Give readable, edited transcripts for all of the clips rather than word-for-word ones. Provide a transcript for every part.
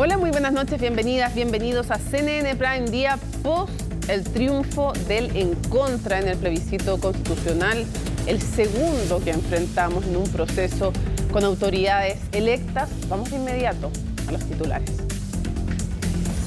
Hola, muy buenas noches, bienvenidas, bienvenidos a CNN Prime, día post el triunfo del en contra en el plebiscito constitucional, el segundo que enfrentamos en un proceso con autoridades electas. Vamos de inmediato a los titulares.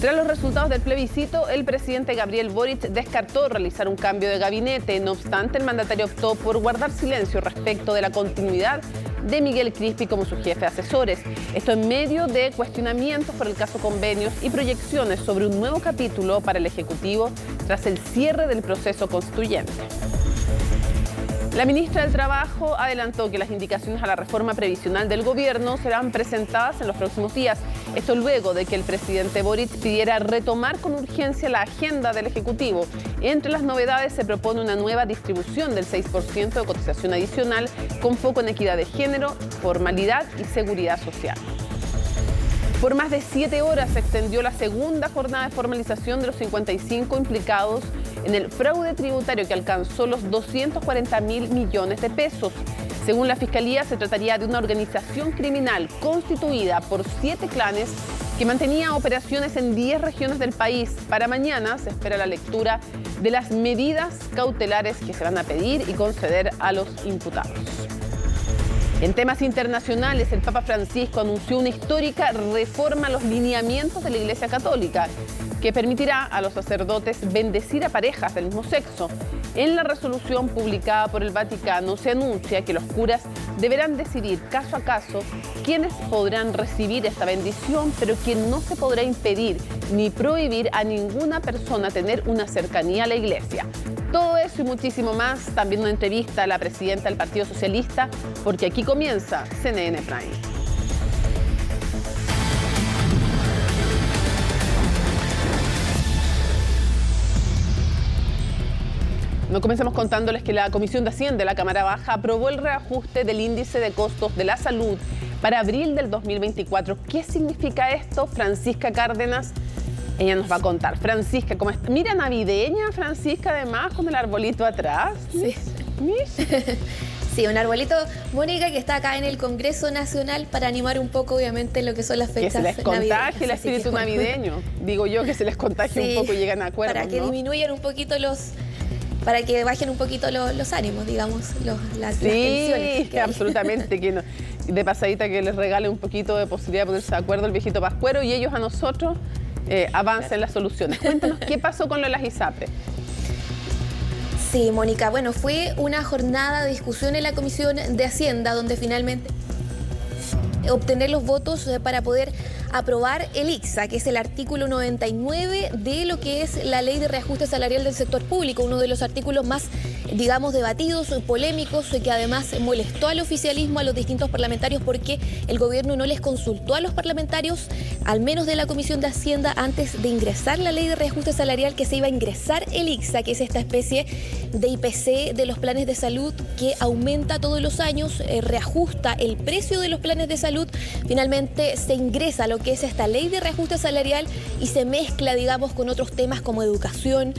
Tras los resultados del plebiscito, el presidente Gabriel Boric descartó realizar un cambio de gabinete. No obstante, el mandatario optó por guardar silencio respecto de la continuidad de Miguel Crispi como su jefe de asesores. Esto en medio de cuestionamientos por el caso Convenios y proyecciones sobre un nuevo capítulo para el Ejecutivo tras el cierre del proceso constituyente. La ministra del Trabajo adelantó que las indicaciones a la reforma previsional del gobierno serán presentadas en los próximos días. Esto luego de que el presidente Boric pidiera retomar con urgencia la agenda del Ejecutivo. Entre las novedades se propone una nueva distribución del 6% de cotización adicional con foco en equidad de género, formalidad y seguridad social. Por más de 7 horas se extendió la segunda jornada de formalización de los 55 implicados en el fraude tributario que alcanzó los 240.000 millones de pesos. Según la Fiscalía, se trataría de una organización criminal constituida por 7 clanes que mantenía operaciones en 10 regiones del país. Para mañana se espera la lectura de las medidas cautelares que se van a pedir y conceder a los imputados. En temas internacionales, el Papa Francisco anunció una histórica reforma a los lineamientos de la Iglesia Católica que permitirá a los sacerdotes bendecir a parejas del mismo sexo. En la resolución publicada por el Vaticano se anuncia que los curas deberán decidir caso a caso quiénes podrán recibir esta bendición, pero que no se podrá impedir ni prohibir a ninguna persona tener una cercanía a la Iglesia. Todo eso y muchísimo más, también una entrevista a la presidenta del Partido Socialista, porque aquí comienza CNN Prime. No comencemos contándoles que la Comisión de Hacienda de la Cámara Baja aprobó el reajuste del índice de costos de la salud para abril del 2024. ¿Qué significa esto? Francisca Cárdenas, ella nos va a contar. Francisca, ¿cómo está? Mira, navideña, Francisca, además, con el arbolito atrás. Sí. Sí, un arbolito, Mónica, que está acá en el Congreso Nacional para animar un poco, obviamente, lo que son las fechas navideñas. Que se les contagie el espíritu navideño. Digo yo, que se les contagie un poco y llegan a acuerdos, para que disminuyan un poquito para que bajen un poquito los ánimos, digamos, las tensiones. Sí, absolutamente. Que no, de pasadita que les regale un poquito de posibilidad de ponerse de acuerdo el viejito Pascuero y ellos a nosotros avancen las soluciones. Cuéntanos, ¿qué pasó con lo de las ISAPRES? Sí, Mónica, bueno, fue una jornada de discusión en la Comisión de Hacienda donde finalmente obtener los votos para poder aprobar el ICSA, que es el artículo 99 de lo que es la Ley de Reajuste Salarial del Sector Público, uno de los artículos más, digamos, debatidos, polémicos, que además molestó al oficialismo, a los distintos parlamentarios, porque el gobierno no les consultó a los parlamentarios, al menos de la Comisión de Hacienda, antes de ingresar la Ley de Reajuste Salarial, que se iba a ingresar el ICSA, que es esta especie de IPC de los planes de salud que aumenta todos los años, reajusta el precio de los planes de salud. Finalmente se ingresa lo que es esta ley de reajuste salarial y se mezcla, digamos, con otros temas como educación,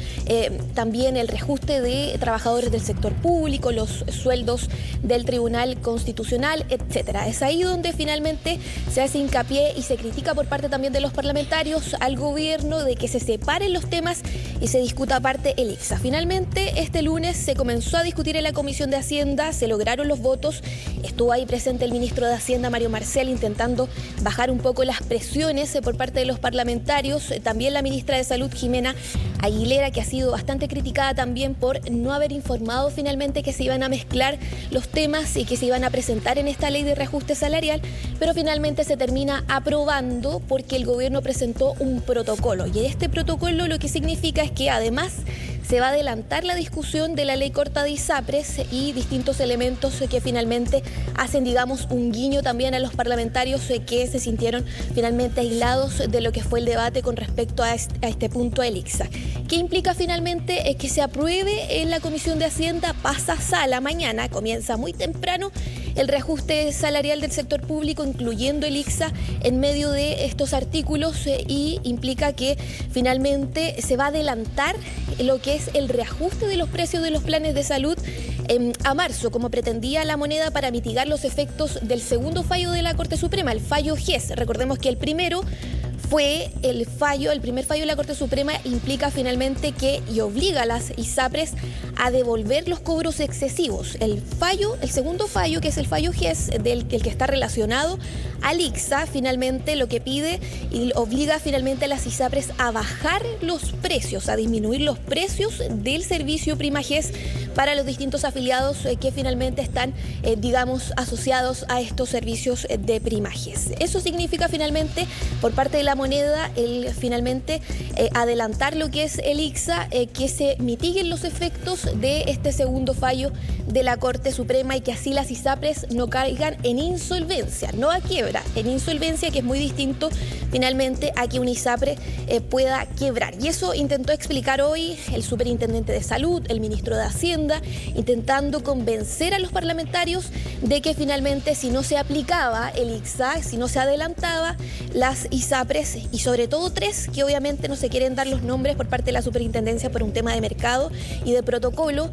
también el reajuste de trabajadores del sector público, los sueldos del Tribunal Constitucional, etcétera. Es ahí donde finalmente se hace hincapié y se critica por parte también de los parlamentarios al gobierno de que se separen los temas y se discuta aparte el ICSA. Finalmente, este lunes se comenzó a discutir en la Comisión de Hacienda, se lograron los votos, estuvo ahí presente el ministro de Hacienda, Mario Marcel, intentando bajar un poco las presiones por parte de los parlamentarios, también la ministra de Salud, Jimena Aguilera, que ha sido bastante criticada también por no haber informado finalmente que se iban a mezclar los temas y que se iban a presentar en esta ley de reajuste salarial, pero finalmente se termina aprobando porque el gobierno presentó un protocolo, y este protocolo lo que significa es que además se va a adelantar la discusión de la ley corta de ISAPRES y distintos elementos que finalmente hacen, digamos, un guiño también a los parlamentarios que se sintieron finalmente aislados de lo que fue el debate con respecto a este punto del ICSA. ¿Qué implica finalmente? Es que se apruebe en la Comisión de Hacienda, pasa a sala mañana, comienza muy temprano el reajuste salarial del sector público, incluyendo el ICSA, en medio de estos artículos y implica que finalmente se va a adelantar lo que es el reajuste de los precios de los planes de salud a marzo, como pretendía la moneda, para mitigar los efectos del segundo fallo de la Corte Suprema, el fallo GES. Recordemos que el primero fue el primer fallo de la Corte Suprema implica finalmente y obliga a las ISAPRES a devolver los cobros excesivos. El segundo fallo, que es el fallo GES, el que está relacionado al ICSA, finalmente lo que pide y obliga finalmente a las ISAPRES a bajar los precios, a disminuir los precios del servicio Prima GES para los distintos afiliados que finalmente están, asociados a estos servicios de Prima GES. Eso significa finalmente, por parte de la moneda, finalmente adelantar lo que es el ICSA, que se mitiguen los efectos de este segundo fallo de la Corte Suprema y que así las ISAPRES no caigan en insolvencia, no a quiebra, en insolvencia, que es muy distinto finalmente a que un ISAPRE pueda quebrar. Y eso intentó explicar hoy el superintendente de Salud, el ministro de Hacienda, intentando convencer a los parlamentarios de que finalmente, si no se aplicaba el ICSA, si no se adelantaba, las ISAPRES, y sobre todo 3, que obviamente no se quieren dar los nombres por parte de la superintendencia por un tema de mercado y de protocolo,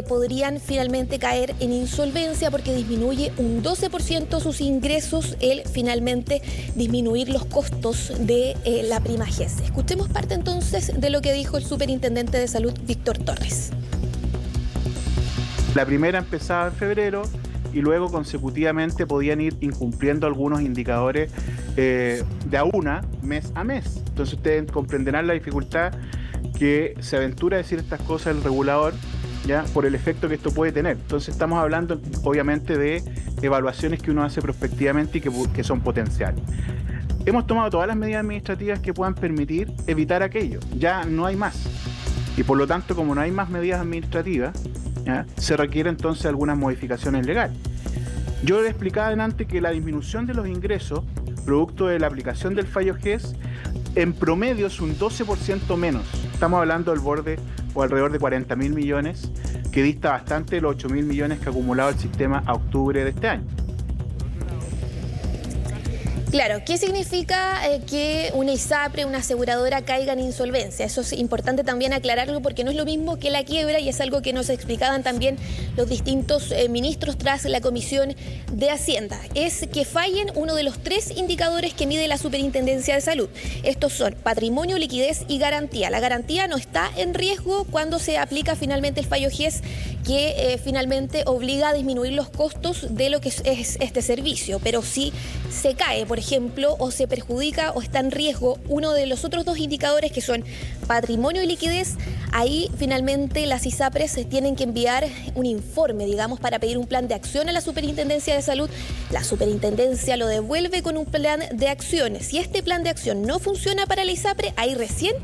podrían finalmente caer en insolvencia porque disminuye un 12% sus ingresos el finalmente disminuir los costos de la Prima GES. Escuchemos parte entonces de lo que dijo el superintendente de Salud, Víctor Torres. La primera empezaba en febrero y luego consecutivamente podían ir incumpliendo algunos indicadores de a una, mes a mes. Entonces ustedes comprenderán la dificultad que se aventura a decir estas cosas el regulador, ya, por el efecto que esto puede tener. Entonces estamos hablando obviamente de evaluaciones que uno hace prospectivamente y que son potenciales. Hemos tomado todas las medidas administrativas que puedan permitir evitar aquello. Ya no hay más. Y por lo tanto, como no hay más medidas administrativas, ¿ya?, se requiere entonces algunas modificaciones legales. Yo le explicaba antes que la disminución de los ingresos, producto de la aplicación del fallo GES, en promedio es un 12% menos. Estamos hablando del borde o alrededor de 40.000 millones, que dista bastante de los 8.000 millones que ha acumulado el sistema a octubre de este año. Claro, ¿qué significa que una ISAPRE, una aseguradora, caiga en insolvencia? Eso es importante también aclararlo porque no es lo mismo que la quiebra y es algo que nos explicaban también los distintos ministros tras la Comisión de Hacienda. Es que fallen uno de los 3 indicadores que mide la Superintendencia de Salud. Estos son patrimonio, liquidez y garantía. La garantía no está en riesgo cuando se aplica finalmente el fallo GES, que finalmente obliga a disminuir los costos de lo que es este servicio. Pero si se cae, por ejemplo, o se perjudica o está en riesgo uno de los otros 2 indicadores, que son patrimonio y liquidez, ahí finalmente las ISAPRES tienen que enviar un informe, para pedir un plan de acción a la Superintendencia de Salud. La Superintendencia lo devuelve con un plan de acciones. Si este plan de acción no funciona para la ISAPRE, ahí recién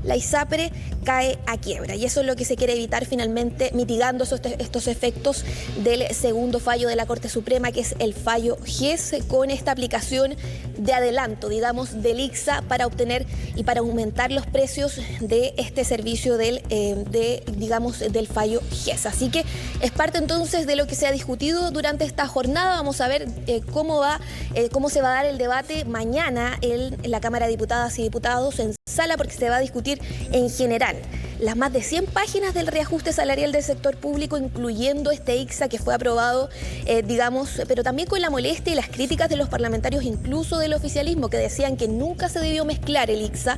la ISAPRE cae a quiebra. Y eso es lo que se quiere evitar finalmente, mitigando estos efectos del segundo fallo de la Corte Suprema, que es el fallo GES, con esta aplicación de adelanto, del ICSA para obtener y para aumentar los precios de este servicio del fallo GES. Así que es parte entonces de lo que se ha discutido durante esta jornada. Vamos a ver cómo se va a dar el debate mañana en la Cámara de Diputadas y Diputados en sala, porque se va a discutir en general las más de 100 páginas del reajuste salarial del sector público, incluyendo este ICSA que fue aprobado, pero también con la molestia y las críticas de los parlamentarios, incluso del oficialismo, que decían que nunca se debió mezclar el ICSA,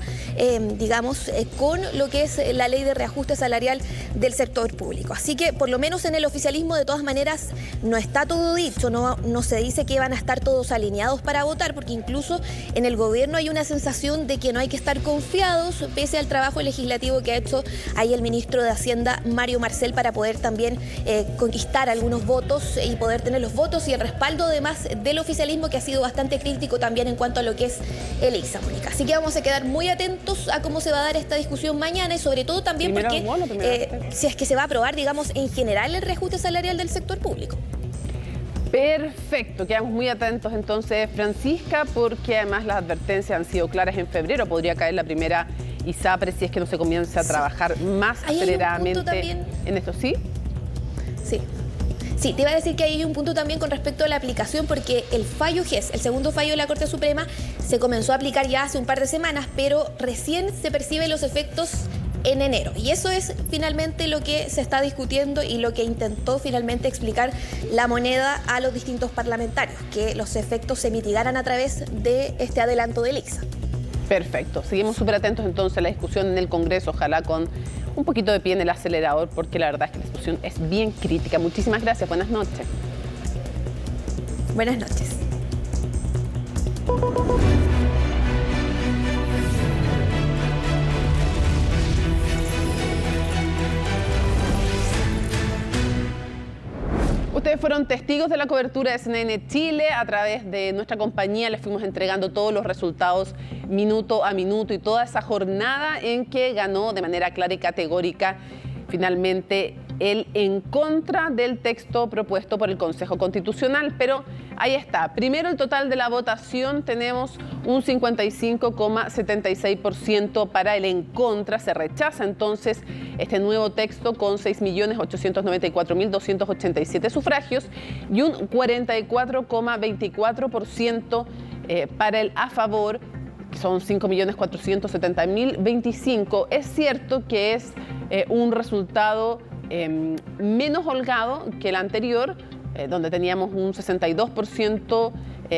con lo que es la ley de reajuste salarial del sector público. Así que, por lo menos en el oficialismo, de todas maneras, no está todo dicho, no se dice que van a estar todos alineados para votar, porque incluso en el gobierno hay una sensación de que no hay que estar confiados, pese al trabajo legislativo que ha hecho ahí el ministro de Hacienda, Mario Marcel, para poder también conquistar algunos votos y poder tener los votos y el respaldo además del oficialismo, que ha sido bastante crítico también en cuanto a lo que es el ICSA, Mónica. Así que vamos a quedar muy atentos a cómo se va a dar esta discusión mañana y sobre todo también si es que se va a aprobar, en general el reajuste salarial del sector público. Perfecto, quedamos muy atentos entonces, Francisca, porque además las advertencias han sido claras. En febrero podría caer la primera ISAPRE si es que no se comienza a trabajar más aceleradamente en esto, ¿sí? Sí, te iba a decir que hay un punto también con respecto a la aplicación, porque el fallo GES, el segundo fallo de la Corte Suprema, se comenzó a aplicar ya hace un par de semanas, pero recién se perciben los efectos en enero. Y eso es finalmente lo que se está discutiendo y lo que intentó finalmente explicar la moneda a los distintos parlamentarios, que los efectos se mitigaran a través de este adelanto del ICSA. Perfecto. Seguimos súper atentos entonces a la discusión en el Congreso, ojalá con un poquito de pie en el acelerador, porque la verdad es que la situación es bien crítica. Muchísimas gracias. Buenas noches. Buenas noches. Ustedes fueron testigos de la cobertura de CNN Chile. A través de nuestra compañía les fuimos entregando todos los resultados minuto a minuto y toda esa jornada en que ganó de manera clara y categórica finalmente el en contra del texto propuesto por el Consejo Constitucional. Pero ahí está. Primero, el total de la votación, tenemos un 55,76% para el en contra. Se rechaza entonces este nuevo texto con 6.894.287 sufragios y un 44,24% para el a favor, que son 5.470.025. Es cierto que es un resultado menos holgado que el anterior, donde teníamos un 62%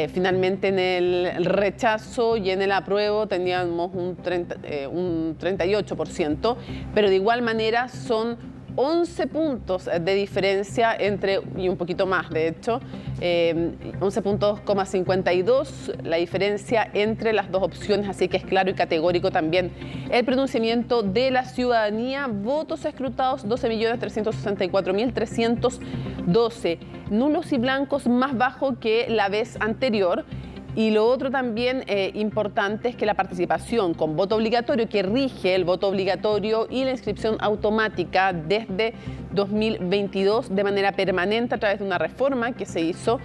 finalmente en el rechazo, y en el apruebo teníamos un 38%, pero de igual manera son 11 puntos de diferencia entre, y un poquito más de hecho, 11,52 la diferencia entre las dos opciones, así que es claro y categórico también el pronunciamiento de la ciudadanía. Votos escrutados 12.364.312, nulos y blancos más bajo que la vez anterior. Y lo otro también importante es que la participación con voto obligatorio, que rige el voto obligatorio y la inscripción automática desde 2022 de manera permanente a través de una reforma que se hizo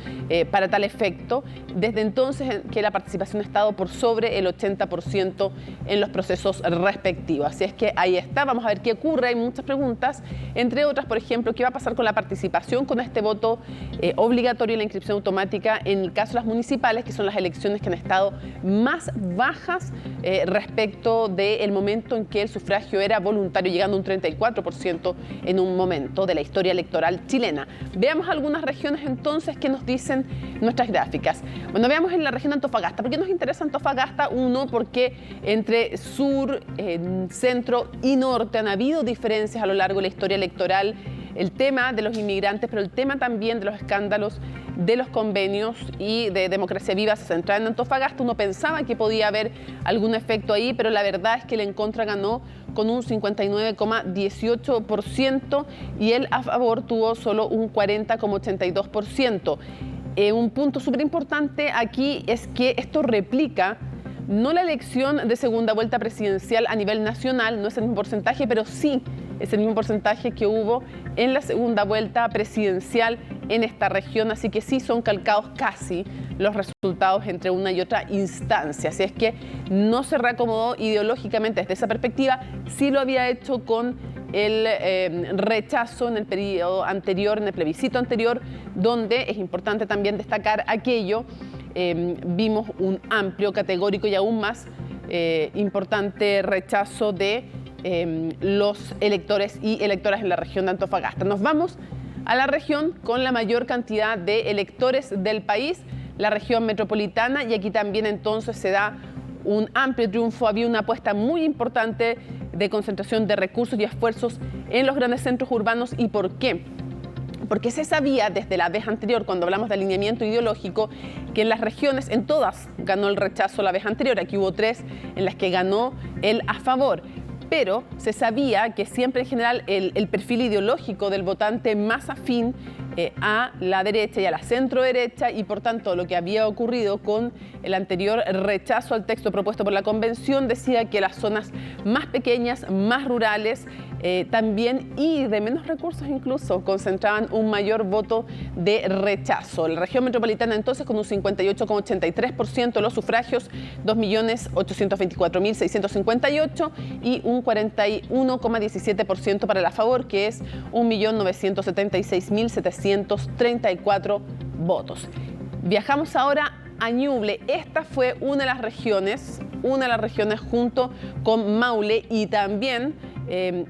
para tal efecto, desde entonces que la participación ha estado por sobre el 80% en los procesos respectivos. Así es que ahí está, vamos a ver qué ocurre. Hay muchas preguntas, entre otras, por ejemplo, qué va a pasar con la participación con este voto obligatorio y la inscripción automática en el caso de las municipales, que son las elecciones que han estado más bajas respecto del momento en que el sufragio era voluntario, llegando a un 34% en un momento de la historia electoral chilena. Veamos algunas regiones entonces que nos dicen nuestras gráficas. Bueno, veamos en la región de Antofagasta. ¿Por qué nos interesa Antofagasta? Uno, porque entre sur, centro y norte han habido diferencias a lo largo de la historia electoral. El tema de los inmigrantes, pero el tema también de los escándalos de los convenios y de Democracia Viva se centraba en Antofagasta. Uno pensaba que podía haber algún efecto ahí, pero la verdad es que el en contra ganó con un 59,18% y el a favor tuvo solo un 40,82%. Un punto súper importante aquí es que esto replica no la elección de segunda vuelta presidencial a nivel nacional, no es el mismo porcentaje, pero sí es el mismo porcentaje que hubo en la segunda vuelta presidencial en esta región, así que sí son calcados casi los resultados entre una y otra instancia. Así es que no se reacomodó ideológicamente desde esa perspectiva, sí lo había hecho con el rechazo en el periodo anterior, en el plebiscito anterior, donde es importante también destacar aquello. Vimos un amplio, categórico y aún más importante rechazo de los electores y electoras en la región de Antofagasta. Nos vamos a la región con la mayor cantidad de electores del país, la región metropolitana, y aquí también entonces se da un amplio triunfo. Había una apuesta muy importante de concentración de recursos y esfuerzos en los grandes centros urbanos. ¿Y por qué? Porque se sabía desde la vez anterior, cuando hablamos de alineamiento ideológico, que en las regiones, en todas, ganó el rechazo la vez anterior. Aquí hubo 3 en las que ganó el a favor. Pero se sabía que siempre en general el perfil ideológico del votante más afín a la derecha y a la centro derecha, y por tanto lo que había ocurrido con el anterior rechazo al texto propuesto por la convención decía que las zonas más pequeñas, más rurales también y de menos recursos incluso concentraban un mayor voto de rechazo. La región metropolitana entonces con un 58,83% de los sufragios, 2.824.658 y un 41,17% para el a favor, que es 1.976.734 votos. Viajamos ahora a Ñuble. Esta fue una de las regiones junto con Maule y también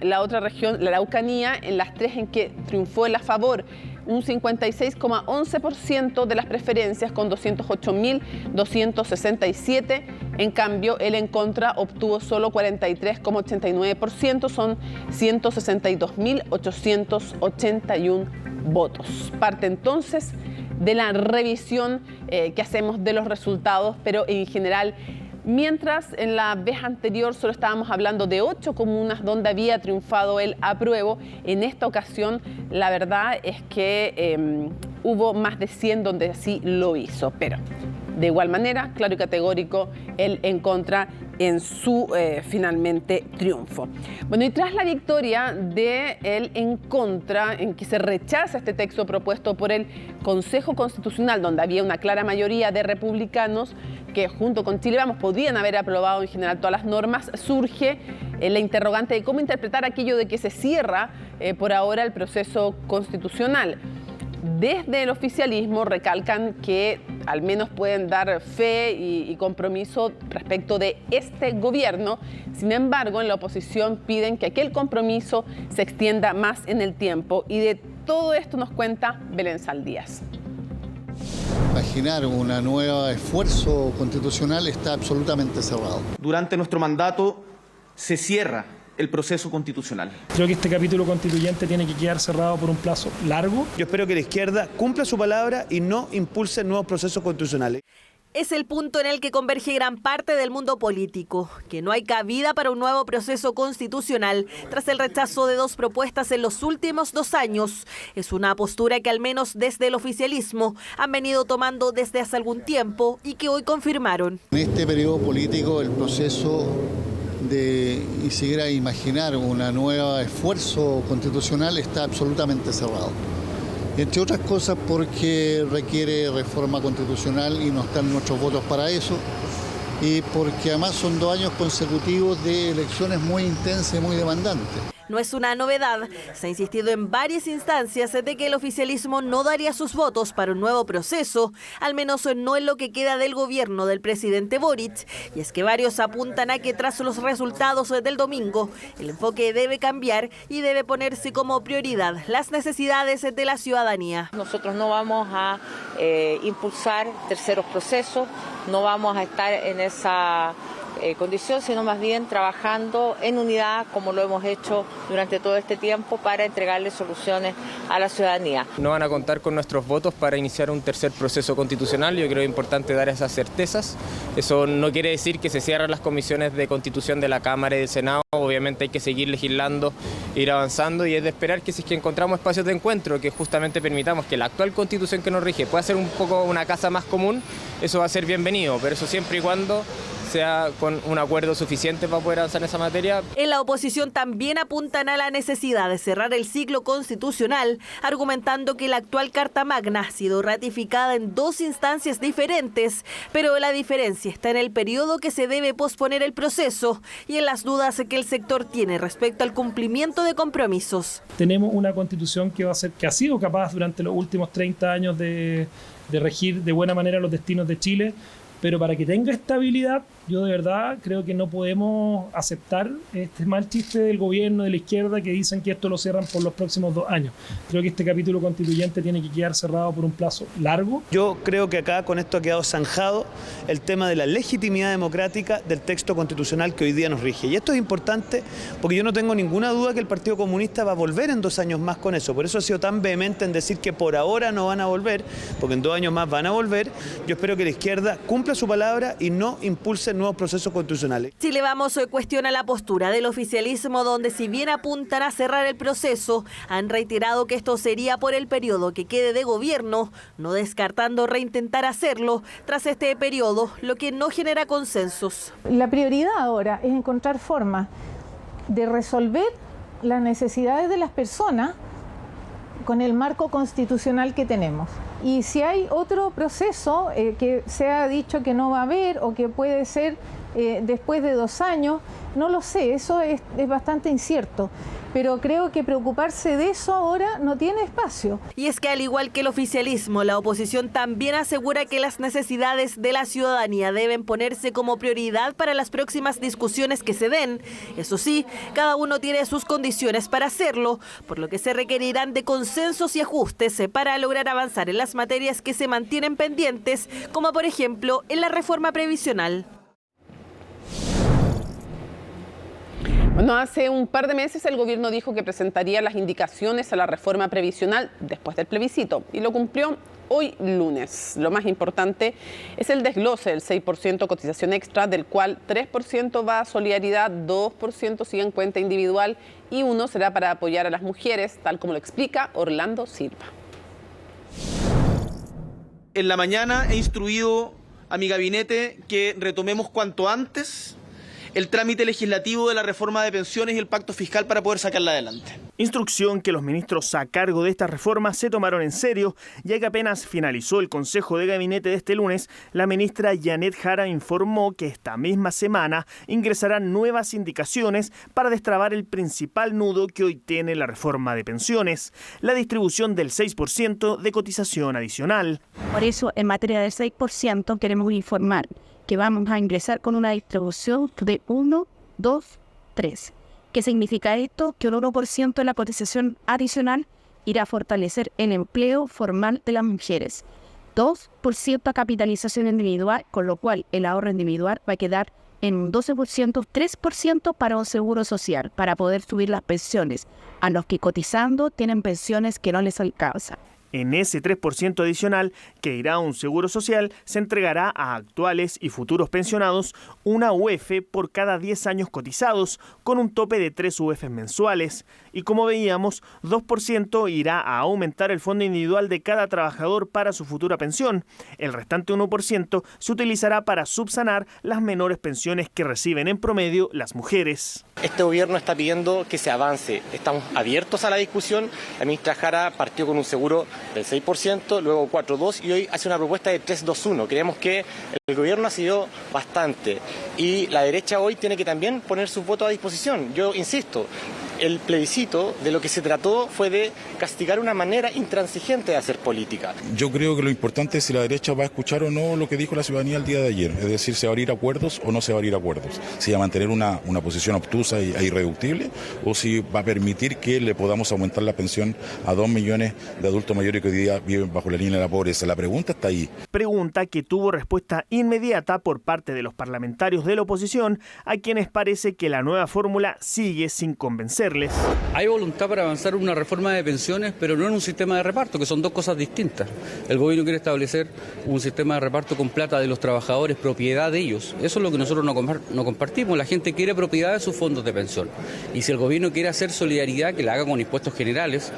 la otra región, la Araucanía, en las 3 en que triunfó el a favor. Un 56,11% de las preferencias con 208.267 En cambio, el en contra obtuvo solo 43,89%, son 162.881 votos. Parte entonces de la revisión que hacemos de los resultados, pero en general, mientras en la vez anterior solo estábamos hablando de 8 comunas donde había triunfado el apruebo, en esta ocasión la verdad es que hubo más de 100 donde así lo hizo, pero de igual manera, claro y categórico, el en contra en su finalmente triunfo. Bueno, y tras la victoria del en contra, en que se rechaza este texto propuesto por el Consejo Constitucional, donde había una clara mayoría de republicanos que junto con Chile Vamos podían haber aprobado en general todas las normas, surge la interrogante de cómo interpretar aquello de que se cierra por ahora el proceso constitucional. Desde el oficialismo recalcan que al menos pueden dar fe y compromiso respecto de este gobierno. Sin embargo, en la oposición piden que aquel compromiso se extienda más en el tiempo. Y de todo esto nos cuenta Belén Saldías. Imaginar un nuevo esfuerzo constitucional está absolutamente cerrado. Durante nuestro mandato se cierra el proceso constitucional. Creo que este capítulo constituyente tiene que quedar cerrado por un plazo largo. Yo espero que la izquierda cumpla su palabra y no impulse nuevos procesos constitucionales. Es el punto en el que converge gran parte del mundo político, que no hay cabida para un nuevo proceso constitucional tras el rechazo de 2 propuestas en los últimos 2 años. Es una postura que al menos desde el oficialismo han venido tomando desde hace algún tiempo y que hoy confirmaron. En este periodo político el proceso de y siquiera imaginar un nuevo esfuerzo constitucional está absolutamente cerrado. Entre otras cosas porque requiere reforma constitucional y no están nuestros votos para eso, y porque además son 2 años consecutivos de elecciones muy intensas y muy demandantes. No es una novedad, se ha insistido en varias instancias de que el oficialismo no daría sus votos para un nuevo proceso, al menos no en lo que queda del gobierno del presidente Boric, y es que varios apuntan a que tras los resultados del domingo, el enfoque debe cambiar y debe ponerse como prioridad las necesidades de la ciudadanía. Nosotros no vamos a impulsar terceros procesos, no vamos a estar en esa condición, sino más bien trabajando en unidad como lo hemos hecho durante todo este tiempo para entregarle soluciones a la ciudadanía. No van a contar con nuestros votos para iniciar un tercer proceso constitucional. Yo creo que es importante dar esas certezas. Eso no quiere decir que se cierren las comisiones de constitución de la Cámara y del Senado. Obviamente hay que seguir legislando, ir avanzando, y es de esperar que si es que encontramos espacios de encuentro que justamente permitamos que la actual constitución que nos rige pueda ser un poco una casa más común, eso va a ser bienvenido, pero eso siempre y cuando sea con un acuerdo suficiente para poder avanzar en esa materia. En la oposición también apuntan a la necesidad de cerrar el ciclo constitucional, argumentando que la actual Carta Magna ha sido ratificada en 2 instancias diferentes, pero la diferencia está en el periodo que se debe posponer el proceso y en las dudas que el sector tiene respecto al cumplimiento de compromisos. Tenemos una constitución que ha sido capaz durante los últimos 30 años de regir de buena manera los destinos de Chile, pero para que tenga estabilidad, yo de verdad creo que no podemos aceptar este mal chiste del gobierno, de la izquierda, que dicen que esto lo cierran por los próximos 2 años. Creo que este capítulo constituyente tiene que quedar cerrado por un plazo largo. Yo creo que acá con esto ha quedado zanjado el tema de la legitimidad democrática del texto constitucional que hoy día nos rige. Y esto es importante porque yo no tengo ninguna duda que el Partido Comunista va a volver en 2 años más con eso. Por eso ha sido tan vehemente en decir que por ahora no van a volver, porque en 2 años más van a volver. Yo espero que la izquierda cumpla su palabra y no impulse nuevos procesos constitucionales. Chile Vamos cuestiona la postura del oficialismo, donde si bien apuntan a cerrar el proceso, han reiterado que esto sería por el periodo que quede de gobierno, no descartando reintentar hacerlo tras este periodo, lo que no genera consensos. La prioridad ahora es encontrar formas de resolver las necesidades de las personas con el marco constitucional que tenemos. Y si hay otro proceso que se ha dicho que no va a haber o que puede ser después de 2 años, no lo sé, eso es bastante incierto. Pero creo que preocuparse de eso ahora no tiene espacio. Y es que al igual que el oficialismo, la oposición también asegura que las necesidades de la ciudadanía deben ponerse como prioridad para las próximas discusiones que se den. Eso sí, cada uno tiene sus condiciones para hacerlo, por lo que se requerirán de consensos y ajustes para lograr avanzar en las materias que se mantienen pendientes, como por ejemplo en la reforma previsional. Bueno, hace un par de meses el gobierno dijo que presentaría las indicaciones a la reforma previsional después del plebiscito y lo cumplió hoy lunes. Lo más importante es el desglose del 6% cotización extra, del cual 3% va a solidaridad, 2% sigue en cuenta individual y 1% será para apoyar a las mujeres, tal como lo explica Orlando Silva. En la mañana he instruido a mi gabinete que retomemos cuanto antes el trámite legislativo de la reforma de pensiones y el pacto fiscal para poder sacarla adelante. Instrucción que los ministros a cargo de esta reforma se tomaron en serio, ya que apenas finalizó el Consejo de Gabinete de este lunes, la ministra Janet Jara informó que esta misma semana ingresarán nuevas indicaciones para destrabar el principal nudo que hoy tiene la reforma de pensiones, la distribución del 6% de cotización adicional. Por eso, en materia del 6%, queremos informar que vamos a ingresar con una distribución de 1, 2, 3. ¿Qué significa esto? Que un 1% de la cotización adicional irá a fortalecer el empleo formal de las mujeres. 2% a capitalización individual, con lo cual el ahorro individual va a quedar en un 12%, 3% para un seguro social, para poder subir las pensiones a los que cotizando tienen pensiones que no les alcanzan. En ese 3% adicional que irá a un seguro social, se entregará a actuales y futuros pensionados una UF por cada 10 años cotizados, con un tope de 3 UF mensuales. Y como veíamos, 2% irá a aumentar el fondo individual de cada trabajador para su futura pensión. El restante 1% se utilizará para subsanar las menores pensiones que reciben en promedio las mujeres. Este gobierno está pidiendo que se avance. Estamos abiertos a la discusión. La ministra Jara partió con un seguro del 6%, luego 4.2 y hoy hace una propuesta de 3.2.1. Creemos que el gobierno ha sido bastante y la derecha hoy tiene que también poner sus votos a disposición. Yo insisto, el plebiscito de lo que se trató fue de castigar una manera intransigente de hacer política. Yo creo que lo importante es si la derecha va a escuchar o no lo que dijo la ciudadanía el día de ayer, es decir, se va a abrir acuerdos o no se va a abrir acuerdos, si va a mantener una posición obtusa e irreductible o si va a permitir que le podamos aumentar la pensión a 2 millones de adultos mayores que hoy día viven bajo la línea de la pobreza. La pregunta está ahí. Pregunta que tuvo respuesta inmediata por parte de los parlamentarios de la oposición, a quienes parece que la nueva fórmula sigue sin convencerles. Hay voluntad para avanzar una reforma de pensiones, pero no en un sistema de reparto, que son dos cosas distintas. El gobierno quiere establecer un sistema de reparto con plata de los trabajadores, propiedad de ellos. Eso es lo que nosotros no compartimos. La gente quiere propiedad de sus fondos de pensión. Y si el gobierno quiere hacer solidaridad, que la haga con impuestos generales.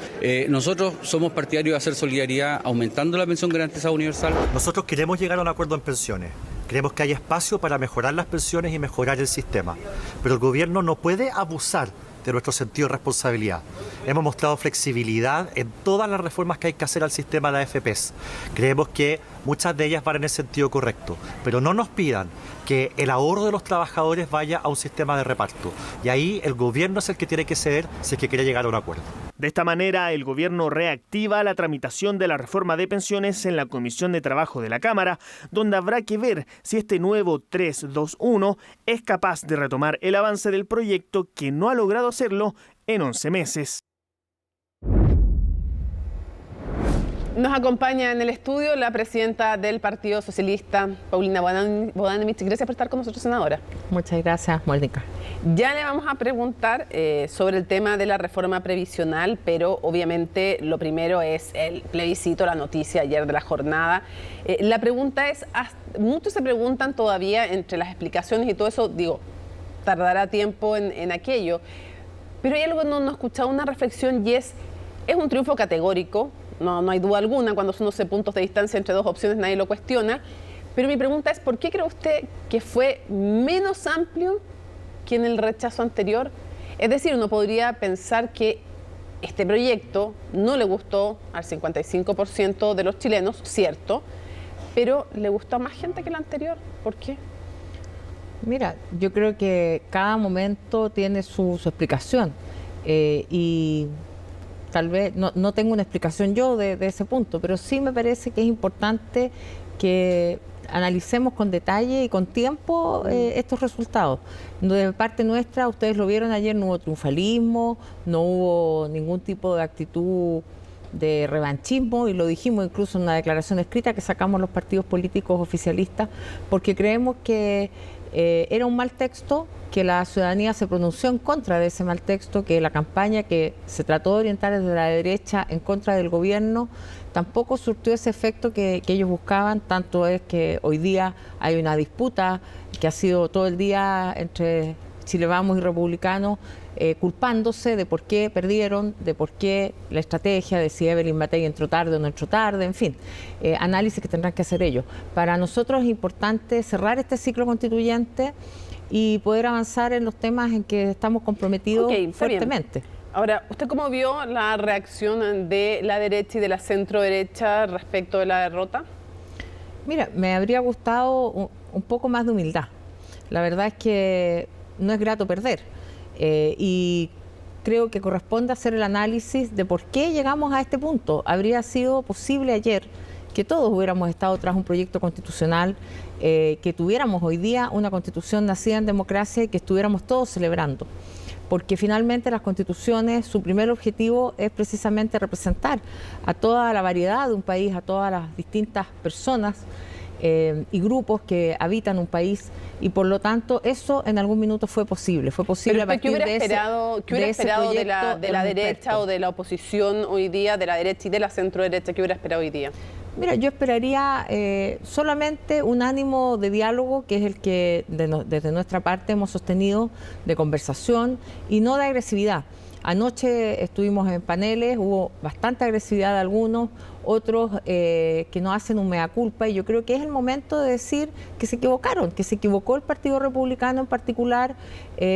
Nosotros somos partidarios de hacer solidaridad aumentando la pensión garantizada universal. Nosotros queremos llegar a un acuerdo en pensiones. Creemos que hay espacio para mejorar las pensiones y mejorar el sistema. Pero el gobierno no puede abusar de nuestro sentido de responsabilidad. Hemos mostrado flexibilidad en todas las reformas que hay que hacer al sistema de la AFPs. Creemos que muchas de ellas van en el sentido correcto, pero no nos pidan que el ahorro de los trabajadores vaya a un sistema de reparto. Y ahí el gobierno es el que tiene que ceder si es que quiere llegar a un acuerdo. De esta manera, el gobierno reactiva la tramitación de la reforma de pensiones en la Comisión de Trabajo de la Cámara, donde habrá que ver si este nuevo 3.2.1 es capaz de retomar el avance del proyecto que no ha logrado hacerlo en 11 meses. Nos acompaña en el estudio la presidenta del Partido Socialista, Paulina Bodanovich. Gracias por estar con nosotros, senadora. Muchas gracias, Mónica. Ya le vamos a preguntar sobre el tema de la reforma previsional, pero obviamente lo primero es el plebiscito, la noticia ayer de la jornada. La pregunta es, muchos se preguntan todavía entre las explicaciones y todo eso, digo, tardará tiempo en aquello, pero hay algo que no he escuchado, una reflexión, y es un triunfo categórico. No hay duda alguna, cuando son 12 puntos de distancia entre dos opciones nadie lo cuestiona, pero mi pregunta es, ¿por qué cree usted que fue menos amplio que en el rechazo anterior? Es decir, uno podría pensar que este proyecto no le gustó al 55% de los chilenos, cierto, pero le gustó a más gente que el anterior. ¿Por qué? Mira, yo creo que cada momento tiene su explicación y tal vez no tengo una explicación yo de ese punto, pero sí me parece que es importante que analicemos con detalle y con tiempo estos resultados. De parte nuestra, ustedes lo vieron ayer, no hubo triunfalismo, no hubo ningún tipo de actitud de revanchismo, y lo dijimos incluso en una declaración escrita que sacamos los partidos políticos oficialistas, porque creemos que Era un mal texto, que la ciudadanía se pronunció en contra de ese mal texto, que la campaña que se trató de orientar desde la derecha en contra del gobierno tampoco surtió ese efecto que ellos buscaban. Tanto es que hoy día hay una disputa que ha sido todo el día entre Chile Vamos y Republicanos, culpándose de por qué perdieron, de por qué la estrategia, de si Evelyn Matei entró tarde o no entró tarde, en fin, análisis que tendrán que hacer ellos. Para nosotros es importante cerrar este ciclo constituyente y poder avanzar en los temas en que estamos comprometidos fuertemente. Ahora, ¿usted cómo vio la reacción de la derecha y de la centro derecha respecto de la derrota? Mira, me habría gustado un poco más de humildad. La verdad es que no es grato perder. Y creo que corresponde hacer el análisis de por qué llegamos a este punto. Habría sido posible ayer que todos hubiéramos estado tras un proyecto constitucional, que tuviéramos hoy día una constitución nacida en democracia y que estuviéramos todos celebrando. Porque finalmente las constituciones, su primer objetivo es precisamente representar a toda la variedad de un país, a todas las distintas personas y grupos que habitan un país, y por lo tanto eso en algún minuto fue posible. Fue posible a partir de ese ¿Qué hubiera esperado de la derecha o de la oposición hoy día, de la derecha y de la centro derecha? ¿Qué hubiera esperado hoy día? Mira, yo esperaría solamente un ánimo de diálogo, que es el que desde nuestra parte hemos sostenido, de conversación y no de agresividad. Anoche estuvimos en paneles, hubo bastante agresividad de algunos, otros que no hacen un mea culpa, y yo creo que es el momento de decir que se equivocaron, que se equivocó el Partido Republicano en particular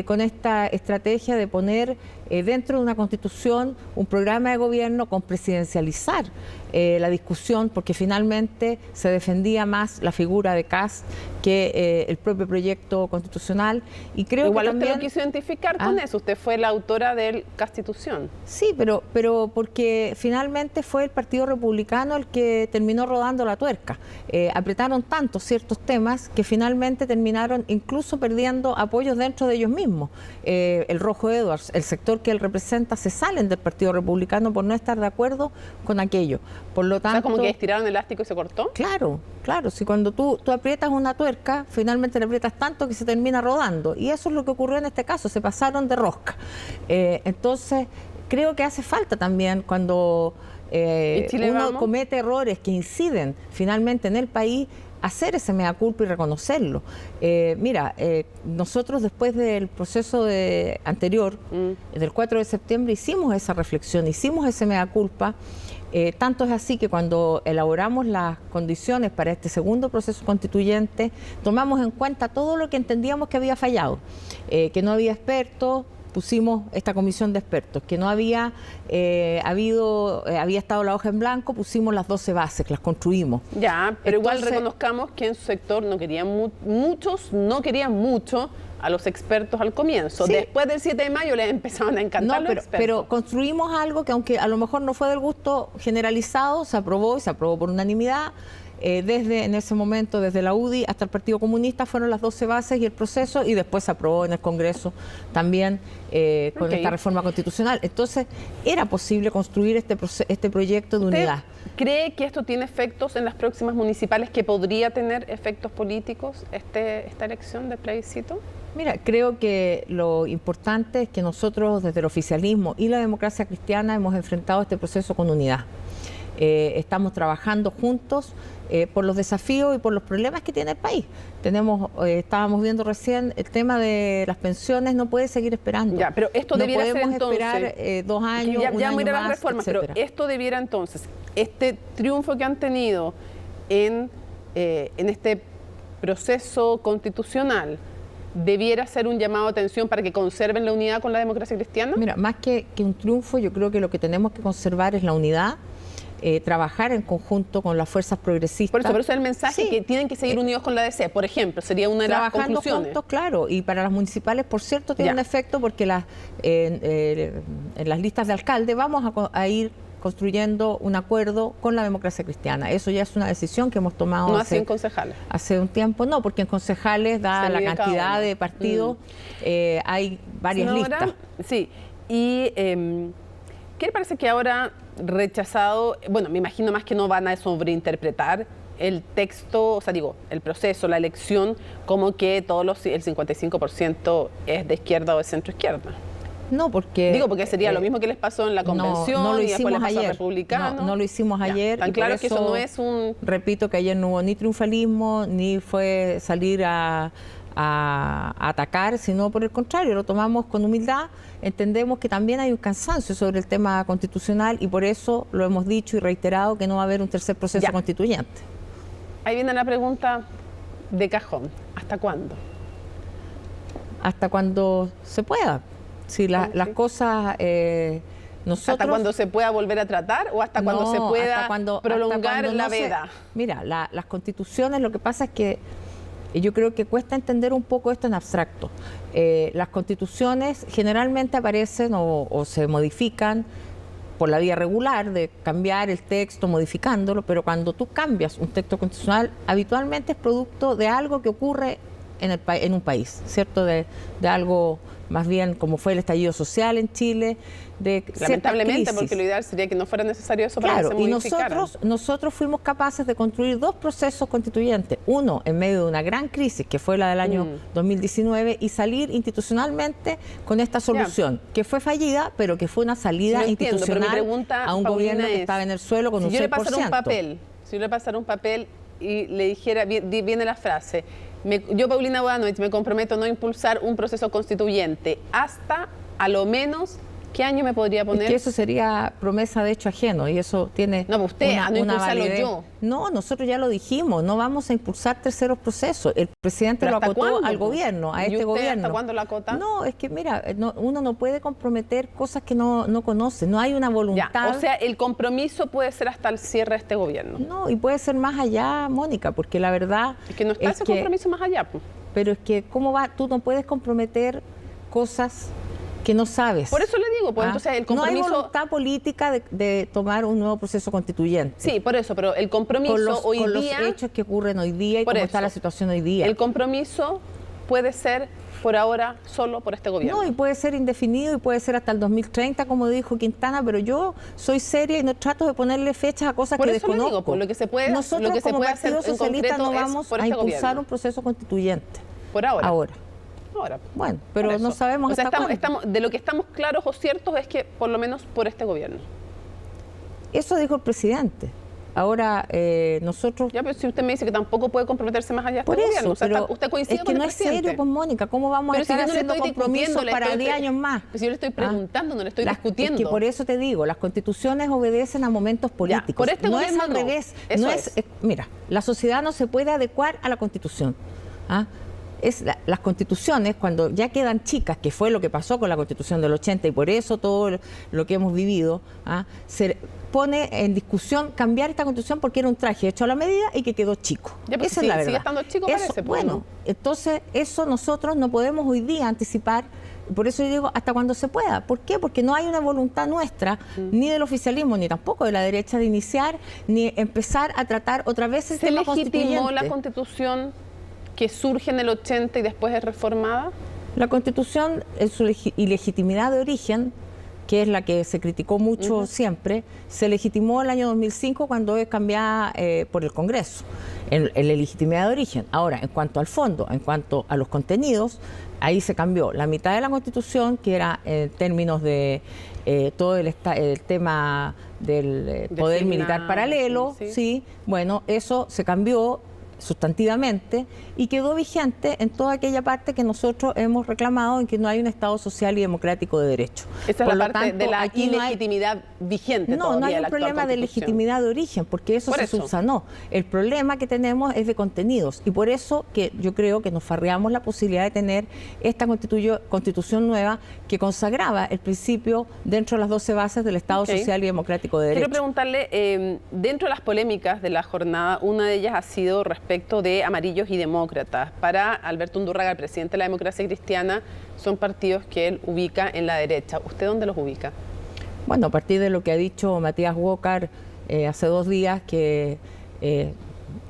con esta estrategia de poner dentro de una constitución un programa de gobierno con presidencializar la discusión, porque finalmente se defendía más la figura de Kast que el propio proyecto constitucional. Y creo igual que usted también lo quiso identificar con eso, usted fue la autora de Constitución. Sí, pero porque finalmente fue el Partido Republicano el que terminó rodando la tuerca. Apretaron tanto ciertos temas que finalmente terminaron incluso perdiendo apoyos dentro de ellos mismos. El Rojo Edwards, el sector que él representa, se salen del Partido Republicano por no estar de acuerdo con aquello. Por lo tanto, o sea, como que estiraron el elástico y se cortó. Claro, si cuando tú aprietas una tuerca, finalmente le aprietas tanto que se termina rodando. Y eso es lo que ocurrió en este caso, se pasaron de rosca. Entonces, creo que hace falta también cuando uno comete errores que inciden finalmente en el país, hacer ese mea culpa y reconocerlo. Nosotros después del proceso anterior, del 4 de septiembre, hicimos esa reflexión, hicimos ese mea culpa. Tanto es así que cuando elaboramos las condiciones para este segundo proceso constituyente, tomamos en cuenta todo lo que entendíamos que había fallado, que no había expertos. Pusimos esta comisión de expertos, que no había había estado la hoja en blanco, pusimos las 12 bases, las construimos. Ya, pero entonces, igual reconozcamos que en su sector no querían muchos no querían mucho a los expertos al comienzo. Sí. Después del 7 de mayo les empezaron a encantar los expertos. Pero construimos algo que, aunque a lo mejor no fue del gusto generalizado, se aprobó y se aprobó por unanimidad. En ese momento, desde la UDI hasta el Partido Comunista, fueron las 12 bases y el proceso, y después se aprobó en el Congreso también con esta reforma constitucional. Entonces, era posible construir este proyecto de unidad. ¿Cree que esto tiene efectos en las próximas municipales, que podría tener efectos políticos esta elección de plebiscito? Mira, creo que lo importante es que nosotros, desde el oficialismo y la democracia cristiana, hemos enfrentado este proceso con unidad. Estamos trabajando juntos por los desafíos y por los problemas que tiene el país. Estábamos viendo recién el tema de las pensiones, no puede seguir esperando. Ya, pero esto no debiera podemos ser entonces esperar 2 años, ya un año las más, reformas, etcétera. pero esto debiera entonces, este triunfo que han tenido en este proceso constitucional, ¿debiera ser un llamado de atención para que conserven la unidad con la democracia cristiana? Mira, más que un triunfo, yo creo que lo que tenemos que conservar es la unidad. Trabajar en conjunto con las fuerzas progresistas. Por eso es el mensaje, que tienen que seguir unidos con la DC, por ejemplo, sería una de las conclusiones. Trabajando juntos, claro, y para las municipales, por cierto, tiene un efecto, porque en las listas de alcalde vamos a ir construyendo un acuerdo con la democracia cristiana. Eso ya es una decisión que hemos tomado no así en concejales. Hace un tiempo. No, porque en concejales, dada la cantidad de partidos, hay varias listas. Sí, y ¿qué le parece que ahora rechazado, bueno, me imagino más que no van a sobreinterpretar el texto, o sea, digo, el proceso, la elección, como que el 55% es de izquierda o de centro izquierda. No, porque... Digo, porque sería lo mismo que les pasó en la convención no lo y después hicimos les pasó ayer. a republicanos. No lo hicimos ayer. Tan claro que eso no es un... Repito que ayer no hubo ni triunfalismo, ni fue salir a atacar, sino por el contrario, lo tomamos con humildad. Entendemos que también hay un cansancio sobre el tema constitucional y por eso lo hemos dicho y reiterado que no va a haber un tercer proceso constituyente. Ahí viene la pregunta de cajón. ¿Hasta cuándo? Hasta cuando se pueda. Si las cosas... nosotros, ¿hasta cuando se pueda volver a tratar o hasta cuando se pueda prolongar la veda? Mira, las constituciones, lo que pasa es que yo creo que cuesta entender un poco esto en abstracto. Las constituciones generalmente aparecen o se modifican por la vía regular de cambiar el texto, modificándolo, pero cuando tú cambias un texto constitucional, habitualmente es producto de algo que ocurre en un país, ¿cierto? De algo más bien como fue el estallido social en Chile, de lamentablemente, porque lo ideal sería que no fuera necesario eso para que se modificara. Y nosotros fuimos capaces de construir 2 procesos constituyentes, uno en medio de una gran crisis que fue la del año 2019 y salir institucionalmente con esta solución, que fue fallida, pero que fue una salida institucional a un gobierno que estaba en el suelo con un 6%. Si yo le pasara un papel y le dijera, viene la frase, yo, Paulina Bodanovich, me comprometo a no impulsar un proceso constituyente hasta, a lo menos, ¿qué año me podría poner? Es que eso sería promesa de hecho ajeno y eso tiene no, usted, a no impulsarlo yo. No, nosotros ya lo dijimos, no vamos a impulsar terceros procesos. El presidente lo acotó al gobierno, a este gobierno. ¿Hasta cuándo lo acota? No, es que mira, uno no puede comprometer cosas que no conoce, no hay una voluntad. Ya, o sea, el compromiso puede ser hasta el cierre de este gobierno. No, y puede ser más allá, Mónica, porque la verdad... Es que no está ese compromiso más allá. Pues. Pero es que, ¿cómo va? Tú no puedes comprometer cosas que no sabes. Por eso le digo, pues entonces el compromiso... No hay voluntad política de tomar un nuevo proceso constituyente. Sí, por eso, pero el compromiso hoy con día... los hechos que ocurren hoy día y cómo está la situación hoy día. El compromiso puede ser por ahora solo por este gobierno. No, y puede ser indefinido y puede ser hasta el 2030, como dijo Quintana, pero yo soy seria y no trato de ponerle fechas a cosas que desconozco. Digo, pues, lo que se puede, nosotros lo que como se puede Partido hacer Socialista no vamos a impulsar un proceso constituyente. Por ahora. Ahora. Bueno, pero no sabemos hasta cuándo. De lo que estamos claros o ciertos es que por lo menos por este gobierno. Eso dijo el presidente. Ahora nosotros... Ya, pero si usted me dice que tampoco puede comprometerse más allá por este eso, gobierno, o sea, usted coincide es que con no el presidente. Es serio, pues Mónica, ¿cómo vamos a estar haciendo compromisos para 10 años más? Pues yo le estoy preguntando, no le estoy discutiendo. Es que por eso te digo, las constituciones obedecen a momentos políticos. Ya, por este no gobierno es al revés. No es. Mira, la sociedad no se puede adecuar a la Constitución. Las constituciones, cuando ya quedan chicas, que fue lo que pasó con la Constitución del 80 y por eso todo lo que hemos vivido, se pone en discusión cambiar esta Constitución porque era un traje hecho a la medida y que quedó chico. Esa es la verdad. Sigue estando chico, parece. Bueno, entonces eso nosotros no podemos hoy día anticipar. Por eso yo digo, hasta cuando se pueda. ¿Por qué? Porque no hay una voluntad nuestra, ni del oficialismo, ni tampoco de la derecha, de iniciar, ni empezar a tratar otra vez el tema constituyente. ¿Se legitimó la Constitución que surge en el 80 y después es reformada? La Constitución, en su ilegitimidad de origen, que es la que se criticó mucho siempre, se legitimó el año 2005 cuando es cambiada por el Congreso, en la legitimidad de origen. Ahora, en cuanto al fondo, en cuanto a los contenidos, ahí se cambió la mitad de la Constitución, que era en términos de todo el tema del poder militar paralelo, sí, bueno, eso se cambió sustantivamente y quedó vigente en toda aquella parte que nosotros hemos reclamado en que no hay un Estado social y democrático de derecho. Esa es la parte de la ilegitimidad vigente. No hay un problema de legitimidad de origen, porque eso se subsanó. El problema que tenemos es de contenidos y por eso que yo creo que nos farreamos la posibilidad de tener esta constitución nueva que consagraba el principio dentro de las 12 bases del Estado social y democrático de derecho. Quiero preguntarle, dentro de las polémicas de la jornada, una de ellas ha sido respecto de amarillos y demócratas. Para Alberto Undurraga, el presidente de la Democracia Cristiana, son partidos que él ubica en la derecha. ¿Usted dónde los ubica? Bueno, a partir de lo que ha dicho Matías Walker hace 2 días, que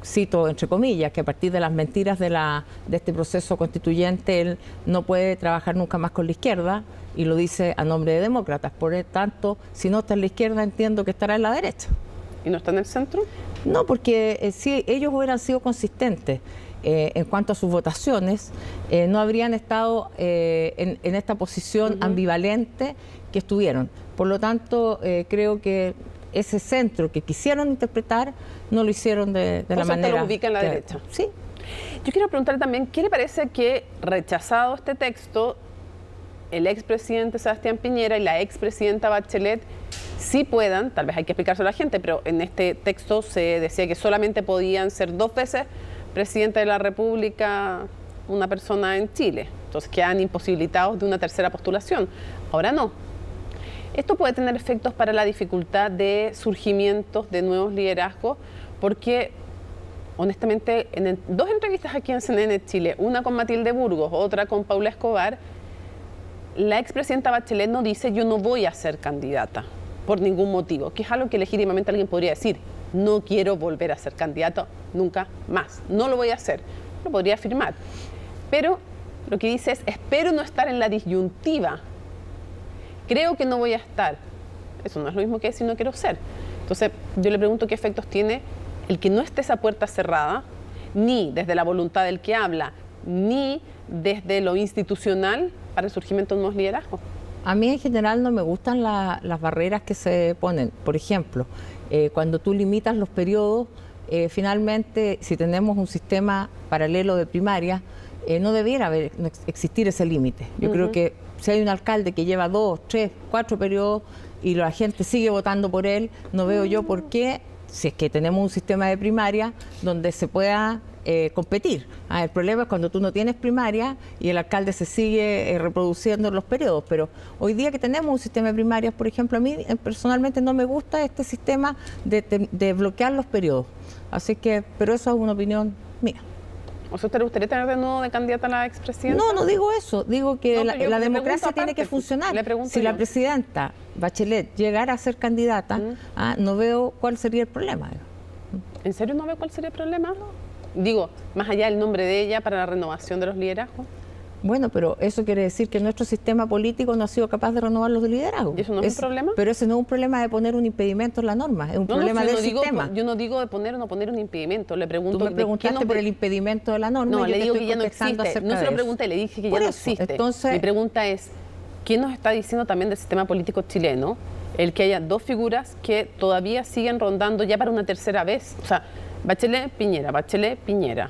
cito entre comillas, que a partir de las mentiras de este proceso constituyente él no puede trabajar nunca más con la izquierda y lo dice a nombre de demócratas. Por tanto, si no está en la izquierda, entiendo que estará en la derecha. y no está en el centro? No, porque si ellos hubieran sido consistentes en cuanto a sus votaciones, no habrían estado en esta posición ambivalente que estuvieron. Por lo tanto, creo que ese centro que quisieron interpretar no lo hicieron de la manera... Lo ubica en la derecha. Sí. Yo quiero preguntarle también, ¿qué le parece que, rechazado este texto, el expresidente Sebastián Piñera y la expresidenta Bachelet sí puedan, tal vez hay que explicárselo a la gente, pero en este texto se decía que solamente podían ser 2 veces presidente de la República una persona en Chile, entonces quedan imposibilitados de una tercera postulación? Ahora no. Esto puede tener efectos para la dificultad de surgimientos de nuevos liderazgos, porque honestamente en 2 entrevistas aquí en CNN Chile, una con Matilde Burgos, otra con Paula Escobar, la expresidenta Bachelet no dice yo no voy a ser candidata por ningún motivo, que es algo que legítimamente alguien podría decir, no quiero volver a ser candidato nunca más, no lo voy a hacer, lo podría afirmar, pero lo que dice es espero no estar en la disyuntiva, creo que no voy a estar, eso no es lo mismo que decir no quiero ser. Entonces yo le pregunto qué efectos tiene el que no esté esa puerta cerrada, ni desde la voluntad del que habla, ni desde lo institucional para el surgimiento de nuevos liderazgos. A mí en general no me gustan las barreras que se ponen. Por ejemplo, cuando tú limitas los periodos, finalmente si tenemos un sistema paralelo de primaria, no debiera existir ese límite. Yo creo que si hay un alcalde que lleva 2, 3, 4 periodos y la gente sigue votando por él, no veo yo por qué, si es que tenemos un sistema de primaria donde se pueda competir. El problema es cuando tú no tienes primaria y el alcalde se sigue reproduciendo en los periodos, pero hoy día que tenemos un sistema de primarias, por ejemplo, a mí personalmente no me gusta este sistema de bloquear los periodos. Así que, pero eso es una opinión mía. ¿O sea, usted le gustaría tener de nuevo de candidata a la expresidenta? No, no digo eso. Digo que la democracia tiene que funcionar. Si la presidenta Bachelet llegara a ser candidata, no veo cuál sería el problema. ¿En serio no veo cuál sería el problema? Digo, más allá del nombre de ella para la renovación de los liderazgos. Bueno, pero eso quiere decir que nuestro sistema político no ha sido capaz de renovar los liderazgos. ¿Y eso no es un problema? Pero ese no es un problema de poner un impedimento en la norma, es un problema del sistema. Yo no digo de poner o no poner un impedimento, le pregunto... Tú me preguntaste por el impedimento de la norma. No, le digo que ya no existe. No se lo pregunté, le dije que ya no existe. Entonces, mi pregunta es, ¿qué nos está diciendo también del sistema político chileno? El que haya 2 figuras que todavía siguen rondando ya para una tercera vez. O sea, Bachelet, Piñera, Bachelet, Piñera.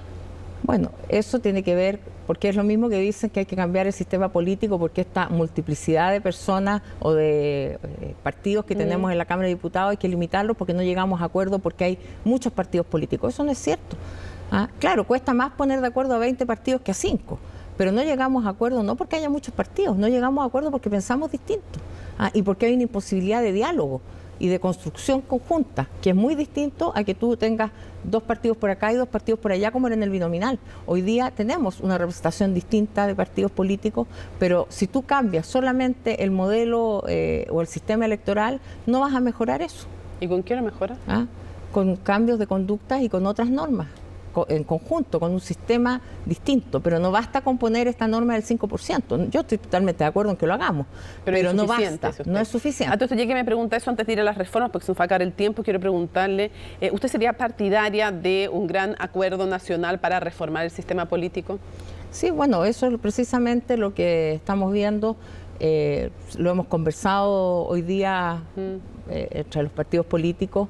Bueno, eso tiene que ver, porque es lo mismo que dicen que hay que cambiar el sistema político, porque esta multiplicidad de personas o de partidos que tenemos en la Cámara de Diputados hay que limitarlos porque no llegamos a acuerdo, porque hay muchos partidos políticos. Eso no es cierto. Claro, cuesta más poner de acuerdo a 20 partidos que a 5, pero no llegamos a acuerdo no porque haya muchos partidos, no llegamos a acuerdo porque pensamos distinto y porque hay una imposibilidad de diálogo y de construcción conjunta, que es muy distinto a que tú tengas 2 partidos por acá y 2 partidos por allá, como era en el binominal. Hoy día tenemos una representación distinta de partidos políticos, pero si tú cambias solamente el modelo o el sistema electoral, no vas a mejorar eso. ¿Y con qué lo mejoras? Con cambios de conductas y con otras normas, en conjunto, con un sistema distinto, pero no basta con poner esta norma del 5%. Yo estoy totalmente de acuerdo en que lo hagamos, pero no basta, no es suficiente. Entonces, ya que me pregunta eso antes de ir a las reformas, porque se nos va a acabar el tiempo, quiero preguntarle, ¿usted sería partidaria de un gran acuerdo nacional para reformar el sistema político? Sí, bueno, eso es precisamente lo que estamos viendo, lo hemos conversado hoy día entre los partidos políticos,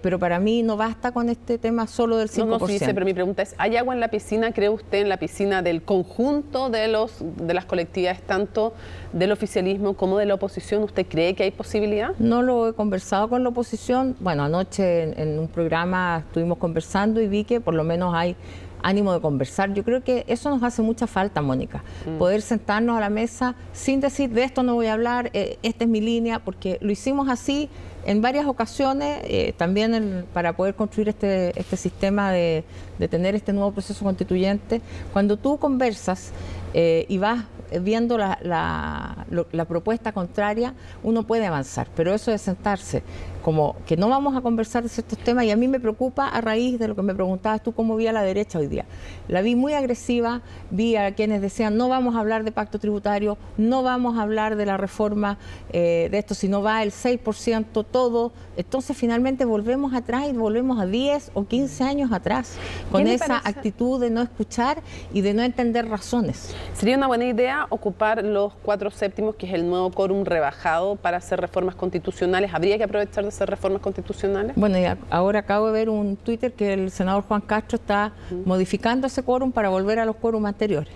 pero para mí no basta con este tema solo del 5%. No, sí, pero mi pregunta es, ¿hay agua en la piscina, cree usted, en la piscina del conjunto de las colectividades, tanto del oficialismo como de la oposición? ¿Usted cree que hay posibilidad? No lo he conversado con la oposición. Bueno, anoche en un programa estuvimos conversando y vi que por lo menos hay ánimo de conversar. Yo creo que eso nos hace mucha falta, Mónica, poder sentarnos a la mesa sin decir de esto no voy a hablar, esta es mi línea, porque lo hicimos así en varias ocasiones, también para poder construir este sistema de tener este nuevo proceso constituyente. Cuando tú conversas y vas viendo la propuesta contraria, uno puede avanzar, pero eso de sentarse como que no vamos a conversar de ciertos temas, y a mí me preocupa a raíz de lo que me preguntabas tú, cómo vi a la derecha hoy día. La vi muy agresiva, vi a quienes decían no vamos a hablar de pacto tributario, no vamos a hablar de la reforma de esto, si no va el 6%, todo. Entonces finalmente volvemos atrás y volvemos a 10 o 15 años atrás con esa actitud de no escuchar y de no entender razones. ¿Sería una buena idea ocupar los 4/7, que es el nuevo quórum rebajado, para hacer reformas constitucionales? ¿Habría que aprovechar de hacer reformas constitucionales? Bueno, y ahora acabo de ver un Twitter que el senador Juan Castro está modificando ese quórum para volver a los quórums anteriores.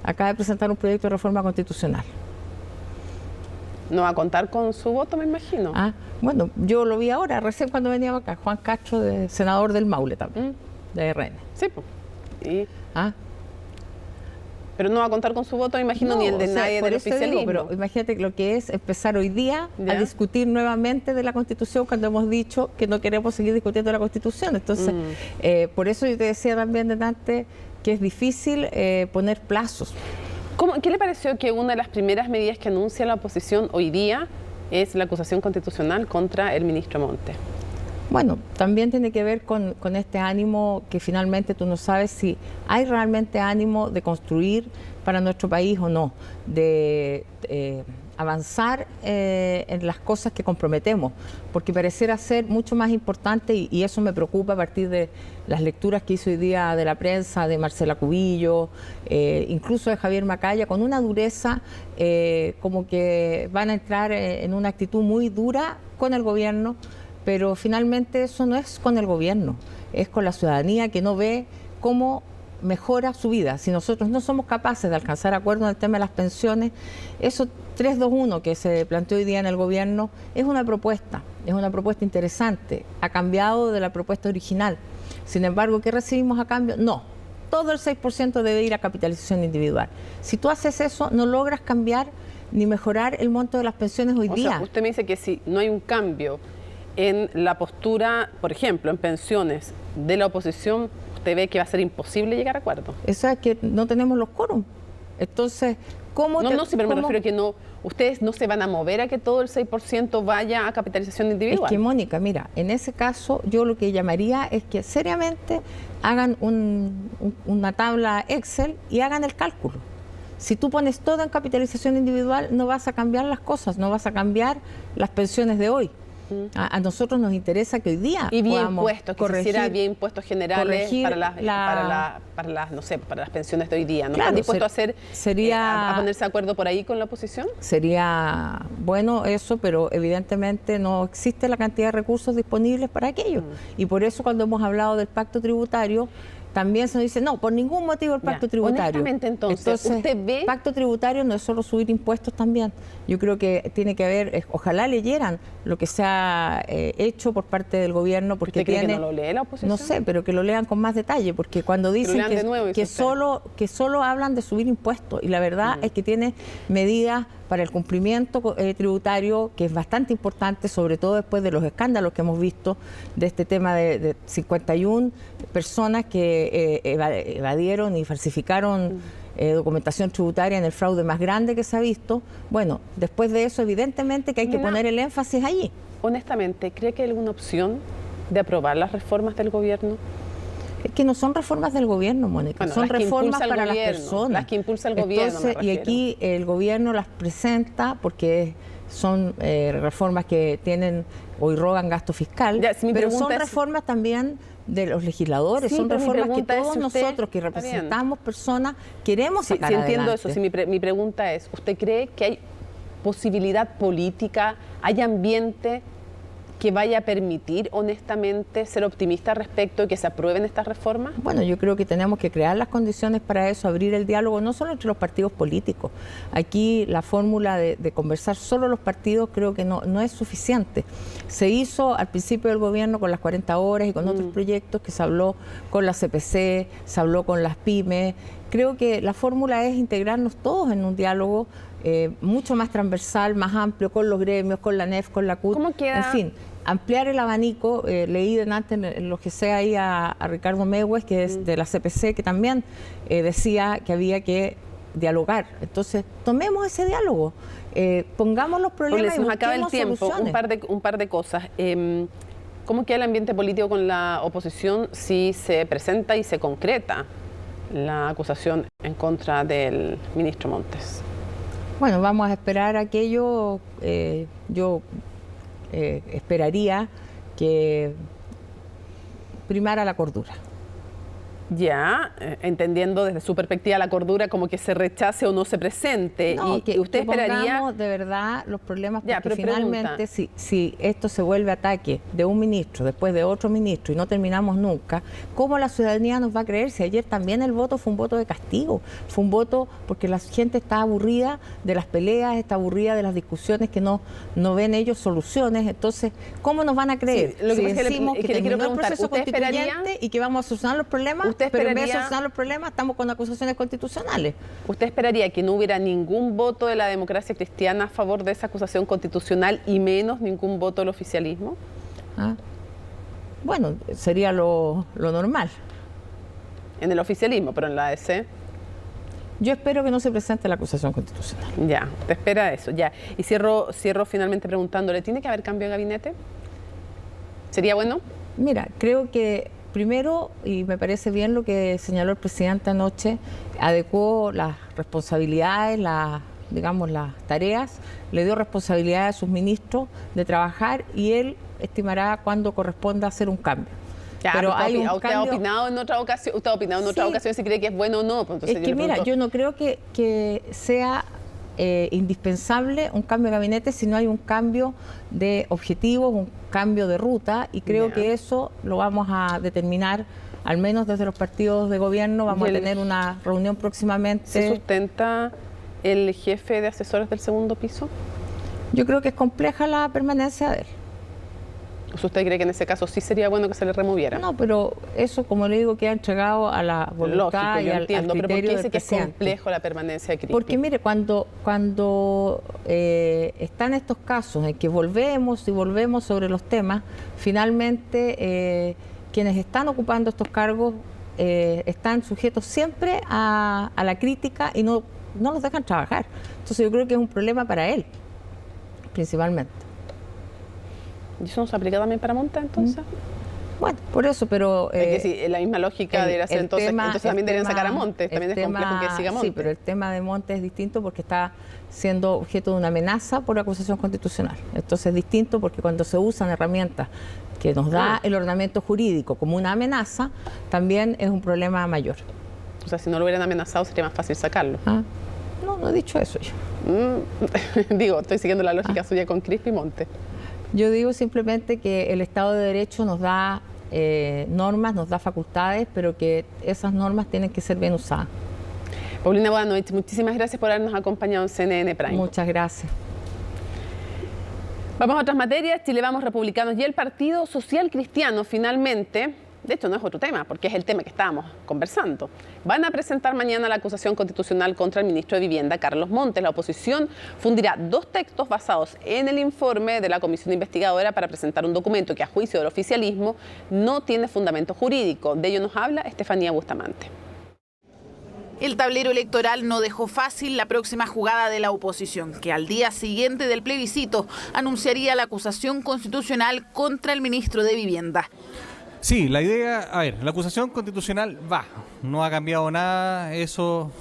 Acaba de presentar un proyecto de reforma constitucional. ¿No va a contar con su voto, me imagino? Bueno, yo lo vi ahora, recién cuando venía acá. Juan Castro, senador del Maule también, de RN. Sí, pues. Pero no va a contar con su voto, me imagino, No, ni el de o sea, nadie por del eso te oficialismo. digo, pero imagínate lo que es empezar hoy día a discutir nuevamente de la Constitución cuando hemos dicho que no queremos seguir discutiendo la Constitución. Entonces, por eso yo te decía también delante que es difícil poner plazos. ¿Qué le pareció que una de las primeras medidas que anuncia la oposición hoy día es la acusación constitucional contra el ministro Montes? Bueno, también tiene que ver con este ánimo que finalmente tú no sabes si hay realmente ánimo de construir para nuestro país o no, de avanzar en las cosas que comprometemos, porque pareciera ser mucho más importante, y eso me preocupa a partir de las lecturas que hizo hoy día de la prensa, de Marcela Cubillo, incluso de Javier Macaya, con una dureza como que van a entrar en una actitud muy dura con el gobierno, pero finalmente eso no es con el gobierno, es con la ciudadanía que no ve cómo mejora su vida. Si nosotros no somos capaces de alcanzar acuerdos en el tema de las pensiones, eso 321 que se planteó hoy día en el gobierno es una propuesta interesante, ha cambiado de la propuesta original. Sin embargo, ¿qué recibimos a cambio? No, todo el 6% debe ir a capitalización individual. Si tú haces eso, no logras cambiar ni mejorar el monto de las pensiones hoy día. O sea, usted me dice que si no hay un cambio en la postura, por ejemplo, en pensiones de la oposición, ¿usted ve que va a ser imposible llegar a acuerdo? Eso es que no tenemos los quórum. Entonces, ¿cómo? Sí, pero me refiero a que no, ustedes no se van a mover a que todo el 6% vaya a capitalización individual. Es que, Mónica, mira, en ese caso yo lo que llamaría es que seriamente hagan una tabla Excel y hagan el cálculo. Si tú pones todo en capitalización individual, no vas a cambiar las cosas, no vas a cambiar las pensiones de hoy. A nosotros nos interesa que hoy día y bien podamos impuestos, que se hiciera bien impuestos generales para las pensiones de hoy día. ¿No claro, están dispuestos a ponerse de acuerdo por ahí con la oposición? Sería bueno eso, pero evidentemente no existe la cantidad de recursos disponibles para aquello. Y por eso cuando hemos hablado del pacto tributario, también se nos dice, no, por ningún motivo el pacto tributario. Honestamente, entonces, ¿usted ve? El pacto tributario no es solo subir impuestos también. Yo creo que tiene que haber, ojalá leyeran lo que se ha hecho por parte del gobierno, porque ¿Usted cree que no lo lee la oposición? No sé, pero que lo lean con más detalle, porque cuando dicen que solo hablan de subir impuestos, y la verdad es que tiene medidas para el cumplimiento tributario, que es bastante importante, sobre todo después de los escándalos que hemos visto de este tema de 51 personas que evadieron y falsificaron documentación tributaria en el fraude más grande que se ha visto. Bueno, después de eso, evidentemente que hay que poner el énfasis allí. Honestamente, ¿cree que hay alguna opción de aprobar las reformas del gobierno? Es que no son reformas del gobierno, Mónica, bueno, son reformas para las personas. Las que impulsa el gobierno. Entonces, y aquí el gobierno las presenta porque son reformas que tienen o irrogan gasto fiscal, pero son reformas también de los legisladores, son reformas que todos nosotros que representamos personas queremos sacar adelante. Entiendo eso. Si mi pregunta es, ¿usted cree que hay posibilidad política, hay ambiente que vaya a permitir honestamente ser optimista respecto de que se aprueben estas reformas? Bueno, yo creo que tenemos que crear las condiciones para eso, abrir el diálogo, no solo entre los partidos políticos. Aquí la fórmula de conversar solo los partidos creo que no es suficiente. Se hizo al principio del gobierno con las 40 horas y con otros proyectos que se habló con la CPC, se habló con las pymes. Creo que la fórmula es integrarnos todos en un diálogo mucho más transversal, más amplio, con los gremios, con la NEF, con la CUT. ¿Cómo queda? En fin, ampliar el abanico. Leí delante en lo que sea ahí a Ricardo Mehue, que es de la CPC, que también decía que había que dialogar. Entonces, tomemos ese diálogo, pongamos los problemas y busquemos acaba el tiempo. Soluciones. Un par de cosas. ¿Cómo queda el ambiente político con la oposición si se presenta y se concreta la acusación en contra del ministro Montes? Bueno, vamos a esperar aquello. Yo esperaría que primara la cordura. Ya, entendiendo desde su perspectiva la cordura como que se rechace o no se presente. No, y que usted esperaría de verdad los problemas, porque pero finalmente si esto se vuelve ataque de un ministro después de otro ministro y no terminamos nunca, ¿cómo la ciudadanía nos va a creer? Si ayer también el voto fue un voto de castigo, fue un voto porque la gente está aburrida de las peleas, está aburrida de las discusiones, que no ven ellos soluciones. Entonces, ¿cómo nos van a creer? Sí, lo que si pasa es decimos que terminó el proceso constituyente y que vamos a solucionar los problemas, pero en vez de solucionar los problemas estamos con acusaciones constitucionales. ¿Usted esperaría que no hubiera ningún voto de la democracia cristiana a favor de esa acusación constitucional y menos ningún voto del oficialismo? Bueno, sería lo normal. En el oficialismo, pero en la ADC. Yo espero que no se presente la acusación constitucional. Ya, te espera eso, ya. Y cierro finalmente preguntándole, ¿tiene que haber cambio de gabinete? ¿Sería bueno? Mira, creo que primero, y me parece bien lo que señaló el presidente anoche, adecuó las responsabilidades, las tareas, le dio responsabilidad a sus ministros de trabajar y él estimará cuándo corresponda hacer un cambio. Ya, pero usted ha opinado en otra ocasión, si cree que es bueno o no. Pues entonces es que mira, yo no creo que sea indispensable un cambio de gabinete si no hay un cambio de objetivos, un cambio de ruta, y creo que eso lo vamos a determinar, al menos desde los partidos de gobierno. Vamos a tener una reunión próximamente. ¿Se sustenta el jefe de asesores del segundo piso? Yo creo que es compleja la permanencia de él. ¿Usted cree que en ese caso sí sería bueno que se le removiera? No, pero eso, como le digo, queda entregado a la voluntad y al criterio pero ¿por qué dice del que es presidente? complejo la permanencia de Crispi? Porque mire, cuando están estos casos en que volvemos sobre los temas, finalmente quienes están ocupando estos cargos están sujetos siempre a la crítica y no los dejan trabajar. Entonces yo creo que es un problema para él, principalmente. ¿Y eso no se aplica también para Montes, entonces? Bueno, por eso, pero... es que sí, la misma lógica debería ser entonces también deberían sacar a Montes, también es complejo que siga Montes. Sí, pero el tema de Montes es distinto porque está siendo objeto de una amenaza por acusación constitucional. Entonces es distinto porque cuando se usan herramientas que nos da el ordenamiento jurídico como una amenaza, también es un problema mayor. O sea, si no lo hubieran amenazado sería más fácil sacarlo. No he dicho eso yo. Digo, estoy siguiendo la lógica suya con Crispi y Montes. Yo digo simplemente que el Estado de Derecho nos da normas, nos da facultades, pero que esas normas tienen que ser bien usadas. Paulina Bodanovich, muchísimas gracias por habernos acompañado en CNN Prime. Muchas gracias. Vamos a otras materias. Chile Vamos, Republicanos y el Partido Social Cristiano finalmente, de hecho no es otro tema, porque es el tema que estábamos conversando, van a presentar mañana la acusación constitucional contra el ministro de Vivienda, Carlos Montes. La oposición fundirá 2 textos basados en el informe de la comisión investigadora para presentar un documento que a juicio del oficialismo no tiene fundamento jurídico. De ello nos habla Estefanía Bustamante. El tablero electoral no dejó fácil la próxima jugada de la oposición, que al día siguiente del plebiscito anunciaría la acusación constitucional contra el ministro de Vivienda. Sí, la idea, la acusación constitucional no ha cambiado nada, eso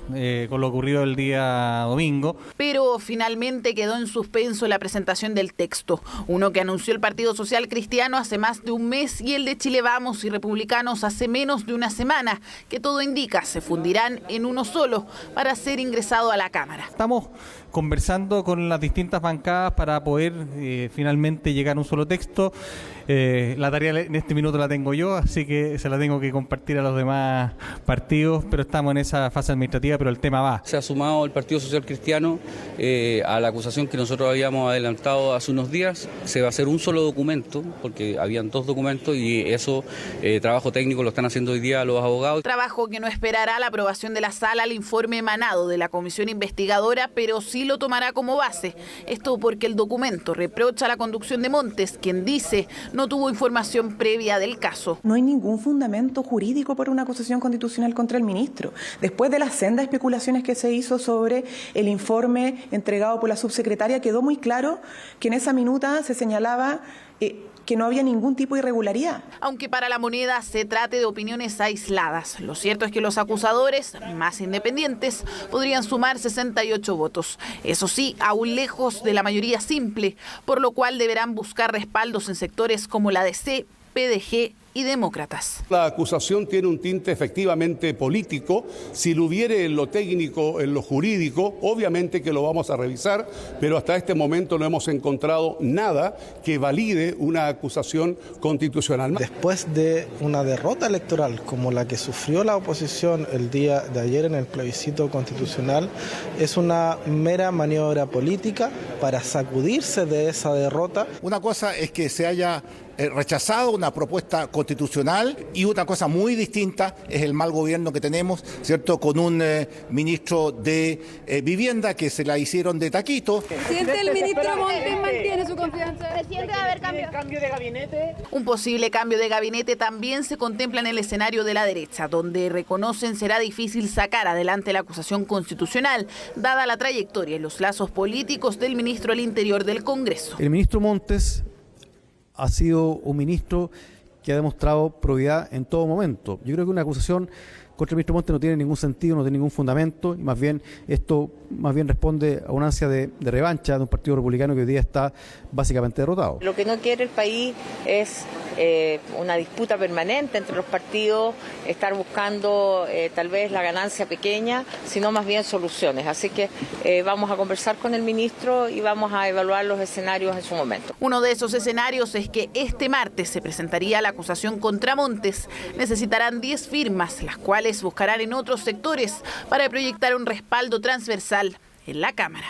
con lo ocurrido el día domingo. Pero finalmente quedó en suspenso la presentación del texto, uno que anunció el Partido Social Cristiano hace más de un mes y el de Chile Vamos y Republicanos hace menos de una semana, que todo indica se fundirán en uno solo para ser ingresado a la Cámara. Estamos conversando con las distintas bancadas para poder finalmente llegar a un solo texto. La tarea en este minuto la tengo yo, así que se la tengo que compartir a los demás partidos, pero estamos en esa fase administrativa, pero el tema va. Se ha sumado el Partido Social Cristiano a la acusación que nosotros habíamos adelantado hace unos días. Se va a hacer un solo documento, porque habían 2 documentos y eso, trabajo técnico lo están haciendo hoy día los abogados. Trabajo que no esperará la aprobación de la sala al informe emanado de la comisión investigadora, pero sí lo tomará como base. Esto porque el documento reprocha la conducción de Montes, quien dice no tuvo información previa del caso. No hay ningún fundamento jurídico para una acusación constitucional contra el ministro. Después de las sendas especulaciones que se hizo sobre el informe entregado por la subsecretaria, quedó muy claro que en esa minuta se señalaba que no había ningún tipo de irregularidad. Aunque para La Moneda se trate de opiniones aisladas, lo cierto es que los acusadores, más independientes, podrían sumar 68 votos. Eso sí, aún lejos de la mayoría simple, por lo cual deberán buscar respaldos en sectores como la DC, PDG y demócratas. La acusación tiene un tinte efectivamente político. Si lo hubiere en lo técnico, en lo jurídico, obviamente que lo vamos a revisar, pero hasta este momento no hemos encontrado nada que valide una acusación constitucional. Después de una derrota electoral como la que sufrió la oposición el día de ayer en el plebiscito constitucional, es una mera maniobra política para sacudirse de esa derrota. Una cosa es que se haya rechazado una propuesta constitucional y otra cosa muy distinta es el mal gobierno que tenemos, ¿cierto? Con un ministro de Vivienda que se la hicieron de taquito. Presidente, el ministro Montes mantiene su confianza. Presidente, va a haber cambio de gabinete. Un posible cambio de gabinete también se contempla en el escenario de la derecha, donde reconocen será difícil sacar adelante la acusación constitucional, dada la trayectoria y los lazos políticos del ministro al interior del Congreso. El ministro Montes ha sido un ministro que ha demostrado probidad en todo momento. Yo creo que una acusación contra el ministro Montes no tiene ningún sentido, no tiene ningún fundamento, y más bien esto responde a una ansia de revancha de un partido republicano que hoy día está básicamente derrotado. Lo que no quiere el país es una disputa permanente entre los partidos, estar buscando tal vez la ganancia pequeña, sino más bien soluciones. Así que vamos a conversar con el ministro y vamos a evaluar los escenarios en su momento. Uno de esos escenarios es que este martes se presentaría la acusación contra Montes. Necesitarán 10 firmas, las cuales buscarán en otros sectores para proyectar un respaldo transversal en la Cámara.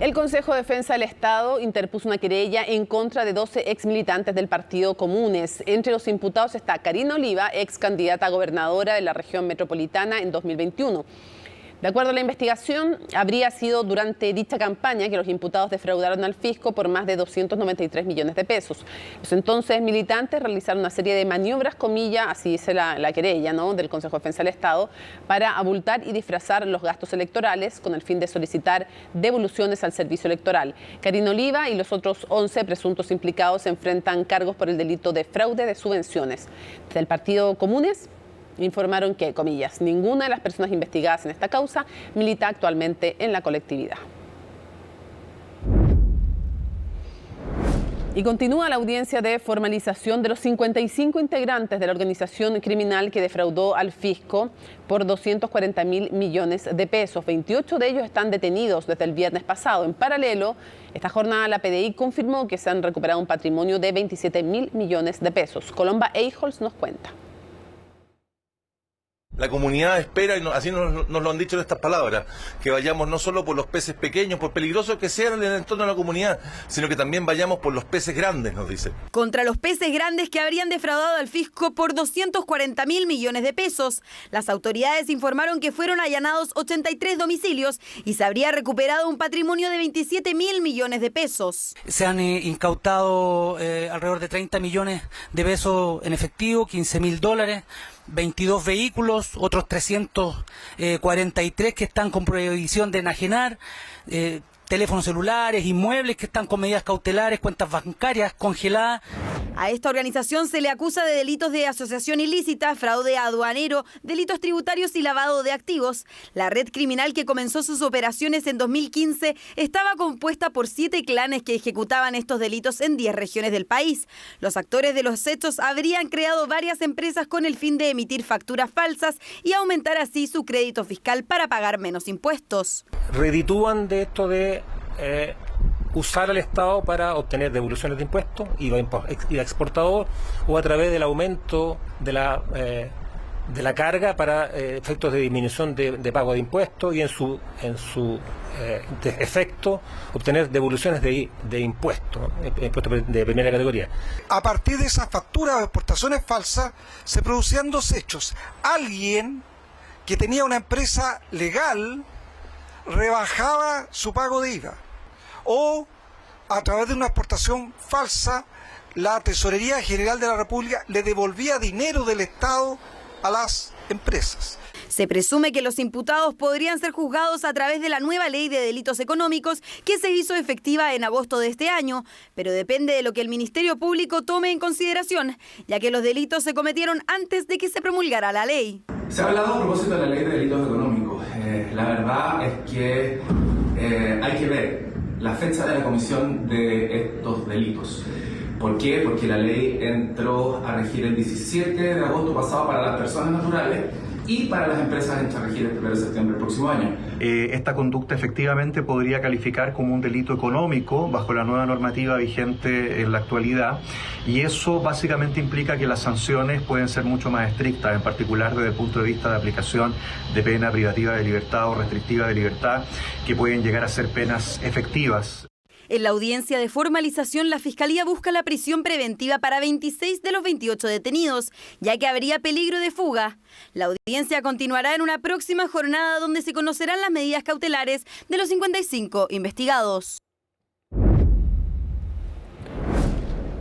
El Consejo de Defensa del Estado interpuso una querella en contra de 12 exmilitantes del Partido Comunes. Entre los imputados está Karina Oliva, ex candidata a gobernadora de la región metropolitana en 2021. De acuerdo a la investigación, habría sido durante dicha campaña que los imputados defraudaron al fisco por más de 293 millones de pesos. Los entonces militantes realizaron una serie de maniobras, comillas, así dice la querella, ¿no?, del Consejo de Defensa del Estado, para abultar y disfrazar los gastos electorales con el fin de solicitar devoluciones al servicio electoral. Karina Oliva y los otros 11 presuntos implicados se enfrentan cargos por el delito de fraude de subvenciones. Desde el Partido Comunes informaron que, comillas, ninguna de las personas investigadas en esta causa milita actualmente en la colectividad. Y continúa la audiencia de formalización de los 55 integrantes de la organización criminal que defraudó al fisco por 240.000 millones de pesos. 28 de ellos están detenidos desde el viernes pasado. En paralelo, esta jornada la PDI confirmó que se han recuperado un patrimonio de 27.000 millones de pesos. Colomba Eijols nos cuenta. La comunidad espera, y así nos lo han dicho en estas palabras, que vayamos no solo por los peces pequeños, por peligrosos que sean en el entorno de la comunidad, sino que también vayamos por los peces grandes, nos dicen. Contra los peces grandes que habrían defraudado al fisco por 240.000 millones de pesos. Las autoridades informaron que fueron allanados 83 domicilios y se habría recuperado un patrimonio de 27.000 millones de pesos. Se han incautado alrededor de 30 millones de pesos en efectivo, $15.000. 22 vehículos, otros 343 que están con prohibición de enajenar, teléfonos celulares, inmuebles que están con medidas cautelares, cuentas bancarias congeladas. A esta organización se le acusa de delitos de asociación ilícita, fraude aduanero, delitos tributarios y lavado de activos. La red criminal que comenzó sus operaciones en 2015 estaba compuesta por 7 clanes que ejecutaban estos delitos en 10 regiones del país. Los actores de los hechos habrían creado varias empresas con el fin de emitir facturas falsas y aumentar así su crédito fiscal para pagar menos impuestos. Reditúan de esto de usar al Estado para obtener devoluciones de impuestos, IVA exportador, o a través del aumento de la carga para efectos de disminución de pago de impuestos y en su efecto obtener devoluciones de impuestos, impuestos de primera categoría. A partir de esas facturas o exportaciones falsas se producían dos hechos. Alguien que tenía una empresa legal rebajaba su pago de IVA, o a través de una exportación falsa la Tesorería General de la República le devolvía dinero del Estado a las empresas. Se presume que los imputados podrían ser juzgados a través de la nueva ley de delitos económicos que se hizo efectiva en agosto de este año, pero depende de lo que el Ministerio Público tome en consideración, ya que los delitos se cometieron antes de que se promulgara la ley. Se ha hablado a propósito de la ley de delitos económicos. La verdad es que hay que ver la fecha de la comisión de estos delitos. ¿Por qué? Porque la ley entró a regir el 17 de agosto pasado para las personas naturales y para las empresas entra a regir el 1 de septiembre del próximo año. Esta conducta efectivamente podría calificar como un delito económico bajo la nueva normativa vigente en la actualidad, y eso básicamente implica que las sanciones pueden ser mucho más estrictas, en particular desde el punto de vista de aplicación de pena privativa de libertad o restrictiva de libertad, que pueden llegar a ser penas efectivas. En la audiencia de formalización, la Fiscalía busca la prisión preventiva para 26 de los 28 detenidos, ya que habría peligro de fuga. La audiencia continuará en una próxima jornada donde se conocerán las medidas cautelares de los 55 investigados.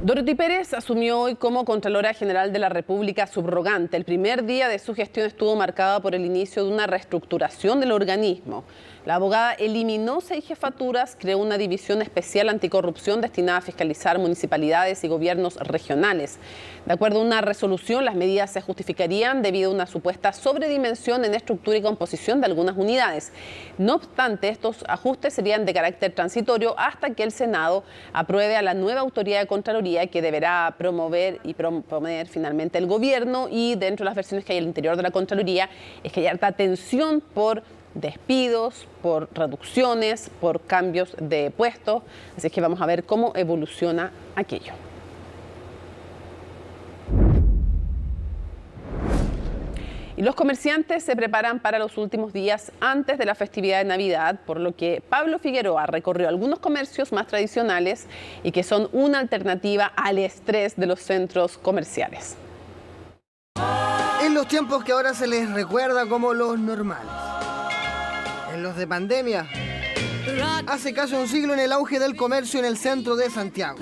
Dorothy Pérez asumió hoy como Contralora General de la República subrogante. El primer día de su gestión estuvo marcada por el inicio de una reestructuración del organismo. La abogada eliminó 6 jefaturas, creó una división especial anticorrupción destinada a fiscalizar municipalidades y gobiernos regionales. De acuerdo a una resolución, las medidas se justificarían debido a una supuesta sobredimensión en estructura y composición de algunas unidades. No obstante, estos ajustes serían de carácter transitorio hasta que el Senado apruebe a la nueva autoridad de Contraloría que deberá promover y proponer finalmente el gobierno, y dentro de las versiones que hay al interior de la Contraloría es que hay harta tensión por despidos, por reducciones, por cambios de puestos. Así que vamos a ver cómo evoluciona aquello. Y los comerciantes se preparan para los últimos días antes de la festividad de Navidad, por lo que Pablo Figueroa recorrió algunos comercios más tradicionales y que son una alternativa al estrés de los centros comerciales. En los tiempos que ahora se les recuerda como los normales. En los de pandemia, hace casi un siglo en el auge del comercio en el centro de Santiago.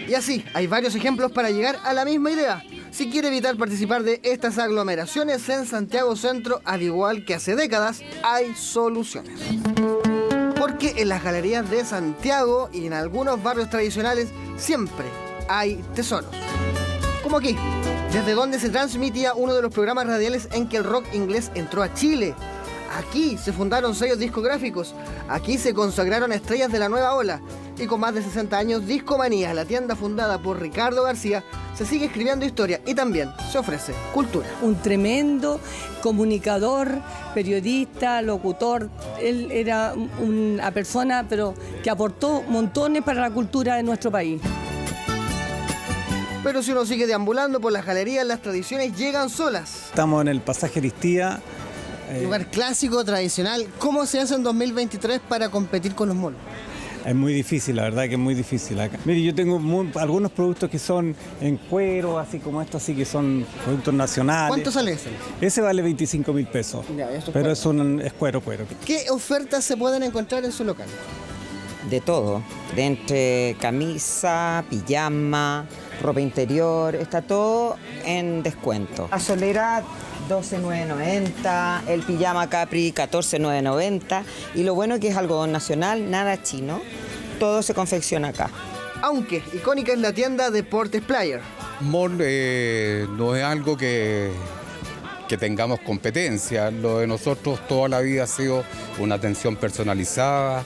Y así, hay varios ejemplos para llegar a la misma idea. Si quiere evitar participar de estas aglomeraciones en Santiago Centro, al igual que hace décadas, hay soluciones. Porque en las galerías de Santiago y en algunos barrios tradicionales siempre hay tesoros. Como aquí, desde donde se transmitía uno de los programas radiales en que el rock inglés entró a Chile. Aquí se fundaron sellos discográficos, aquí se consagraron estrellas de la nueva ola. Y con más de 60 años, Discomanía, la tienda fundada por Ricardo García, se sigue escribiendo historia y también se ofrece cultura. Un tremendo comunicador, periodista, locutor. Él era una persona pero que aportó montones para la cultura de nuestro país. Pero si uno sigue deambulando por las galerías, las tradiciones llegan solas. Estamos en el pasaje Aristía. Lugar clásico, tradicional. ¿Cómo se hace en 2023 para competir con los malls? Es muy difícil, la verdad que es muy difícil acá. Mire, yo tengo algunos productos que son en cuero, así como estos, así que son productos nacionales. ¿Cuánto sale ese? Ese vale 25.000 pesos, pero es cuero. ¿Qué ofertas se pueden encontrar en su local? De todo, de entre camisa, pijama, ropa interior, está todo en descuento. La solera 12.990, el pijama Capri 14.990 y lo bueno que es algodón nacional, nada chino, todo se confecciona acá. Aunque icónica es la tienda Deportes Player. Mall no es algo que tengamos competencia, lo de nosotros toda la vida ha sido una atención personalizada,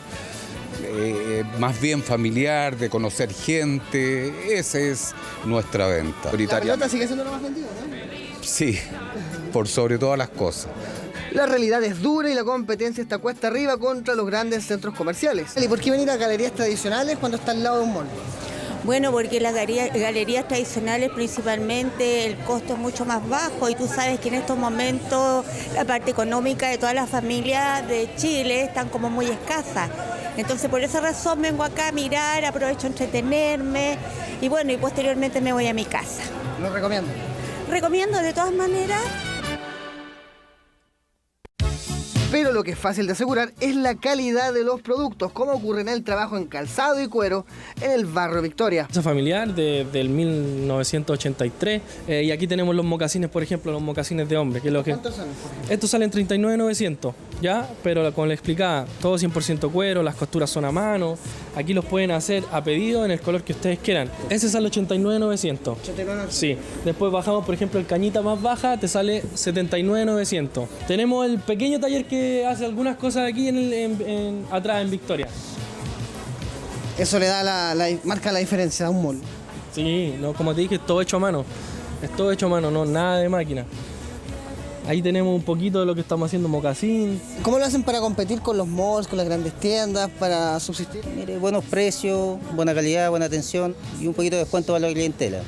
más bien familiar, de conocer gente, esa es nuestra venta. ¿La pelota sigue siendo lo más vendido, no? Sí, por sobre todas las cosas. La realidad es dura y la competencia está cuesta arriba contra los grandes centros comerciales. ¿Y por qué venir a galerías tradicionales cuando está al lado de un mall? Bueno, porque las galerías tradicionales principalmente el costo es mucho más bajo y tú sabes que en estos momentos la parte económica de todas las familias de Chile están como muy escasas. Entonces por esa razón vengo acá a mirar, aprovecho a entretenerme y bueno, y posteriormente me voy a mi casa. ¿Lo recomiendo? Recomiendo de todas maneras. Pero lo que es fácil de asegurar es la calidad de los productos, como ocurre en el trabajo en calzado y cuero en el barrio Victoria. Casa familiar del 1983 y aquí tenemos los mocasines, por ejemplo, los mocasines de hombre. Que es lo que... ¿Cuántos salen? Estos salen 39.900, ¿ya? Pero como le explicaba, todo 100% cuero, las costuras son a mano. Aquí los pueden hacer a pedido en el color que ustedes quieran. Ese sale 89.900. Sí. Después bajamos, por ejemplo, el cañita más baja, te sale 79.900. Tenemos el pequeño taller que hace algunas cosas aquí atrás en Victoria. Eso le da marca la diferencia a un mall. Sí, no, como te dije, es todo hecho a mano. Es todo hecho a mano, no nada de máquina. Ahí tenemos un poquito de lo que estamos haciendo mocasín. ¿Cómo lo hacen para competir con los malls, con las grandes tiendas, para subsistir? Mire, buenos precios, buena calidad, buena atención y un poquito de descuento para la clientela.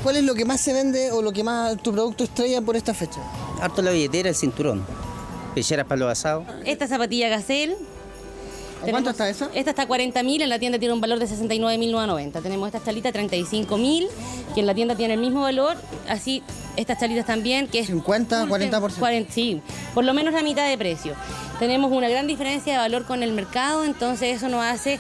¿Cuál es lo que más se vende o lo que más tu producto estrella por esta fecha? Harto la billetera, el cinturón, pecheras para los asados. Esta zapatilla Gazelle. ¿A cuánto está esa? Esta está a 40.000, en la tienda tiene un valor de 69.990. Tenemos esta chalita 35.000, que en la tienda tiene el mismo valor. Así, estas chalitas también, que es... 50, 40%. Sí, por lo menos la mitad de precio. Tenemos una gran diferencia de valor con el mercado, entonces eso nos hace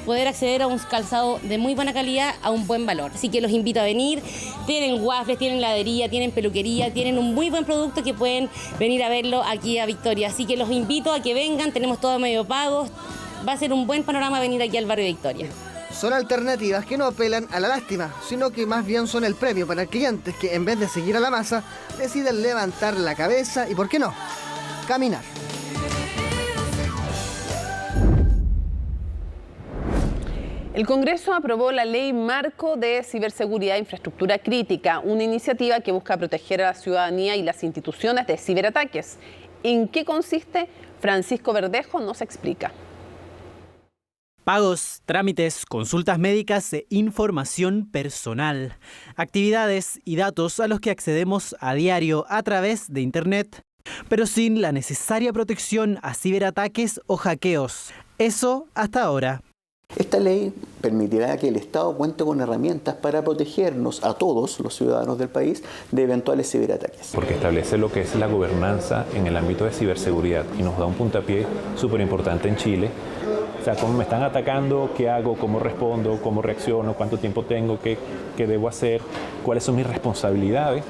poder acceder a un calzado de muy buena calidad a un buen valor. Así que los invito a venir. Tienen waffles, tienen heladería, tienen peluquería, tienen un muy buen producto que pueden venir a verlo aquí a Victoria. Así que los invito a que vengan, tenemos todo medio pago. Va a ser un buen panorama venir aquí al barrio Victoria. Son alternativas que no apelan a la lástima, sino que más bien son el premio para clientes que en vez de seguir a la masa, deciden levantar la cabeza y, ¿por qué no?, caminar. El Congreso aprobó la Ley Marco de Ciberseguridad e Infraestructura Crítica, una iniciativa que busca proteger a la ciudadanía y las instituciones de ciberataques. ¿En qué consiste? Francisco Verdejo nos explica. Pagos, trámites, consultas médicas e información personal. Actividades y datos a los que accedemos a diario a través de Internet, pero sin la necesaria protección a ciberataques o hackeos. Eso hasta ahora. Esta ley permitirá que el Estado cuente con herramientas para protegernos a todos los ciudadanos del país de eventuales ciberataques. Porque establece lo que es la gobernanza en el ámbito de ciberseguridad y nos da un puntapié súper importante en Chile. O sea, cómo me están atacando, qué hago, cómo respondo, cómo reacciono, cuánto tiempo tengo, qué debo hacer, cuáles son mis responsabilidades.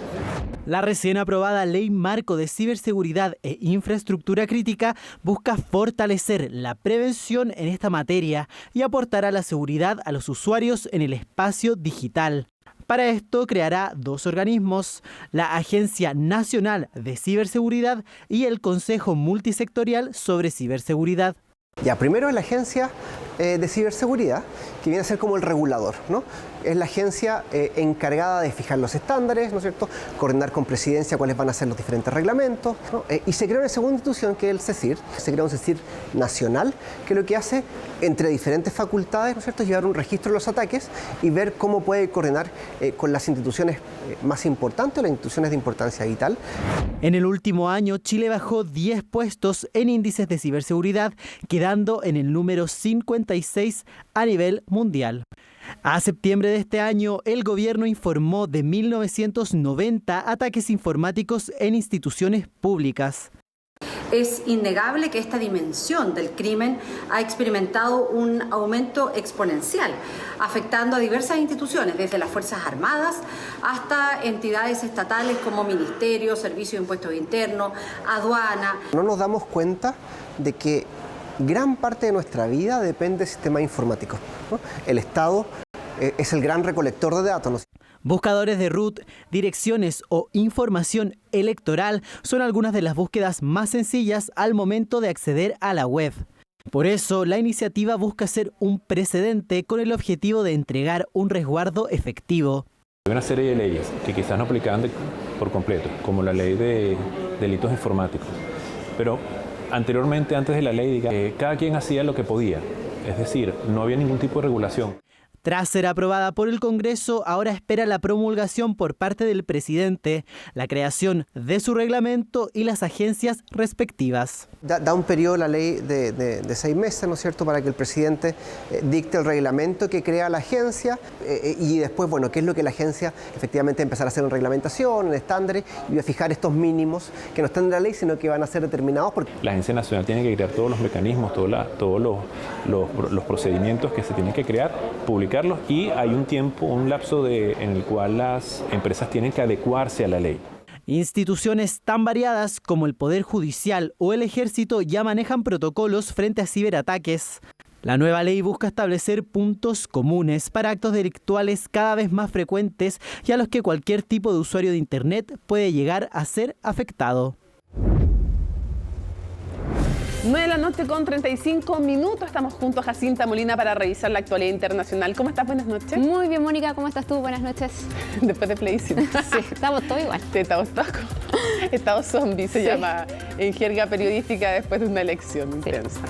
La recién aprobada Ley Marco de Ciberseguridad e Infraestructura Crítica busca fortalecer la prevención en esta materia y aportar a la seguridad a los usuarios en el espacio digital. Para esto creará dos organismos, la Agencia Nacional de Ciberseguridad y el Consejo Multisectorial sobre Ciberseguridad. Ya, primero es la Agencia de Ciberseguridad, que viene a ser como el regulador, ¿no? Es la agencia encargada de fijar los estándares, ¿no es cierto?, coordinar con Presidencia cuáles van a ser los diferentes reglamentos, ¿no? Y se crea una segunda institución que es el CECIR, se crea un CECIR nacional, que lo que hace entre diferentes facultades, ¿no es cierto?, es llevar un registro de los ataques y ver cómo puede coordinar con las instituciones más importantes, las instituciones de importancia vital. En el último año, Chile bajó 10 puestos en índices de ciberseguridad, quedando en el número 56 a nivel mundial. A septiembre de este año, el gobierno informó de 1.990 ataques informáticos en instituciones públicas. Es innegable que esta dimensión del crimen ha experimentado un aumento exponencial, afectando a diversas instituciones, desde las Fuerzas Armadas hasta entidades estatales como Ministerio, Servicio de Impuestos Internos, Aduana. No nos damos cuenta de que gran parte de nuestra vida depende de sistemas informáticos, ¿no? El Estado es el gran recolector de datos, ¿no? Buscadores de root, direcciones o información electoral son algunas de las búsquedas más sencillas al momento de acceder a la web. Por eso, la iniciativa busca ser un precedente con el objetivo de entregar un resguardo efectivo. Hay una serie de leyes que quizás no aplicaban por completo, como la ley de delitos informáticos, pero anteriormente, antes de la ley, cada quien hacía lo que podía, es decir, no había ningún tipo de regulación. Tras ser aprobada por el Congreso, ahora espera la promulgación por parte del presidente, la creación de su reglamento y las agencias respectivas. Da un periodo la ley de 6 meses, ¿no es cierto?, para que el presidente dicte el reglamento que crea la agencia y después, bueno, qué es lo que la agencia efectivamente empezará a hacer en reglamentación, en estándares, y a fijar estos mínimos que no están en la ley, sino que van a ser determinados por... La Agencia Nacional tiene que crear todos los mecanismos, todos los procedimientos que se tienen que crear, publicarlos, y hay un tiempo, un lapso en el cual las empresas tienen que adecuarse a la ley. Instituciones tan variadas como el Poder Judicial o el Ejército ya manejan protocolos frente a ciberataques. La nueva ley busca establecer puntos comunes para actos delictuales cada vez más frecuentes y a los que cualquier tipo de usuario de Internet puede llegar a ser afectado. 9 de la noche con 35 minutos. Estamos junto a Jacinta Molina para revisar la actualidad internacional. ¿Cómo estás? Buenas noches. Muy bien, Mónica. ¿Cómo estás tú? Buenas noches. Después de plebiscito. Sí, estamos todos igual. Sí, estamos todos. Estado zombie se llama en jerga periodística después de una elección intensa.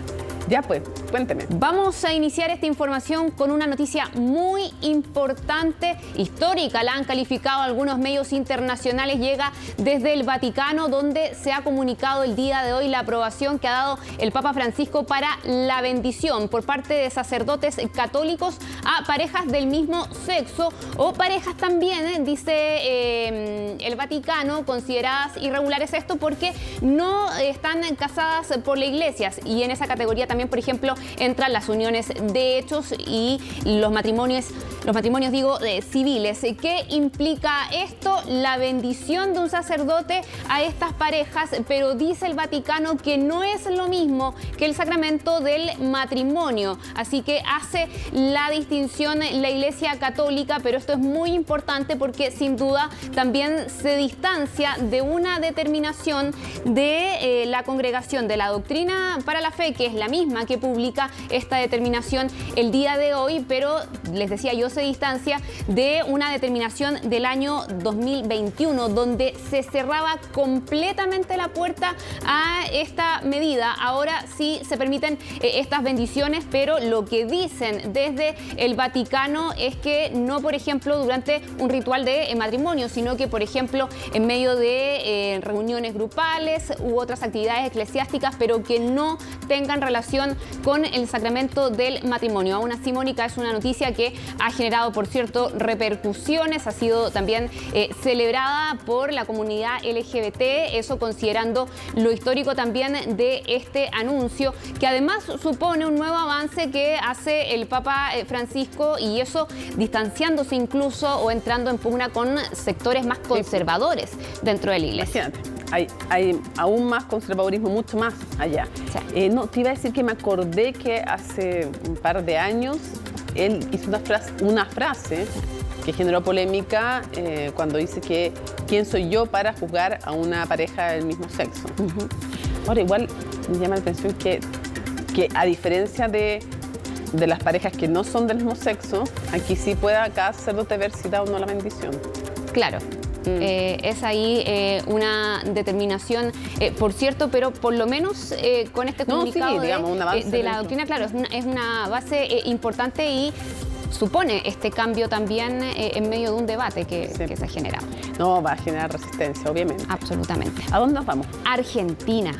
Ya pues, cuénteme. Vamos a iniciar esta información con una noticia muy importante, histórica. La han calificado algunos medios internacionales. Llega desde el Vaticano, donde se ha comunicado el día de hoy la aprobación que ha dado el Papa Francisco para la bendición por parte de sacerdotes católicos a parejas del mismo sexo o parejas también, dice el Vaticano, consideradas irregulares, esto porque no están casadas por la Iglesia, y en esa categoría también, por ejemplo, entran las uniones de hechos y los matrimonios civiles. ¿Qué implica esto? La bendición de un sacerdote a estas parejas, pero dice el Vaticano que no es lo mismo que el sacramento del matrimonio. Así que hace la distinción la Iglesia Católica, pero esto es muy importante porque sin duda también se distancia de una determinación de la Congregación de la Doctrina para la Fe, que es la misma que publica esta determinación el día de hoy, pero les decía yo, se distancia de una determinación del año 2021, donde se cerraba completamente la puerta a esta medida. Ahora sí se permiten estas bendiciones, pero lo que dicen desde el Vaticano es que no, por ejemplo, durante un ritual de matrimonio, sino que, por ejemplo, en medio de reuniones grupales u otras actividades eclesiásticas, pero que no tengan relación con el sacramento del matrimonio. Aún así, Mónica, es una noticia que ha generado, por cierto, repercusiones, ha sido también celebrada por la comunidad LGBT, eso considerando lo histórico también de este anuncio, que además supone un nuevo avance que hace el Papa Francisco, y eso distanciándose incluso o entrando en pugna con sectores más conservadores dentro de la Iglesia. Hay aún más conservadurismo, mucho más allá. Sí. No, te iba a decir que me acordé que hace un par de años él hizo una frase que generó polémica cuando dice que ¿quién soy yo para juzgar a una pareja del mismo sexo? Ahora, igual me llama la atención que a diferencia de las parejas que no son del mismo sexo, aquí sí pueda cada sacerdote ver si da o no la bendición. Claro. Es ahí una determinación, por cierto, pero por lo menos con este comunicado de la doctrina, claro, es una base importante y supone este cambio también en medio de un debate que se ha generado. No, va a generar resistencia, obviamente. Absolutamente. ¿A dónde nos vamos? Argentina.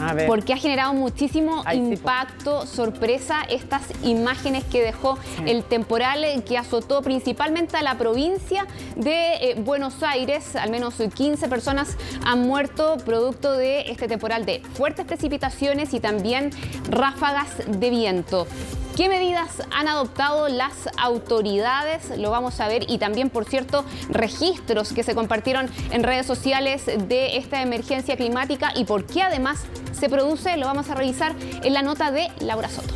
A ver. Porque ha generado muchísimo impacto, sorpresa, estas imágenes que dejó el temporal que azotó principalmente a la provincia de Buenos Aires. Al menos 15 personas han muerto producto de este temporal de fuertes precipitaciones y también ráfagas de viento. ¿Qué medidas han adoptado las autoridades? Lo vamos a ver, y también, por cierto, registros que se compartieron en redes sociales de esta emergencia climática y por qué además se produce, lo vamos a revisar en la nota de Laura Soto.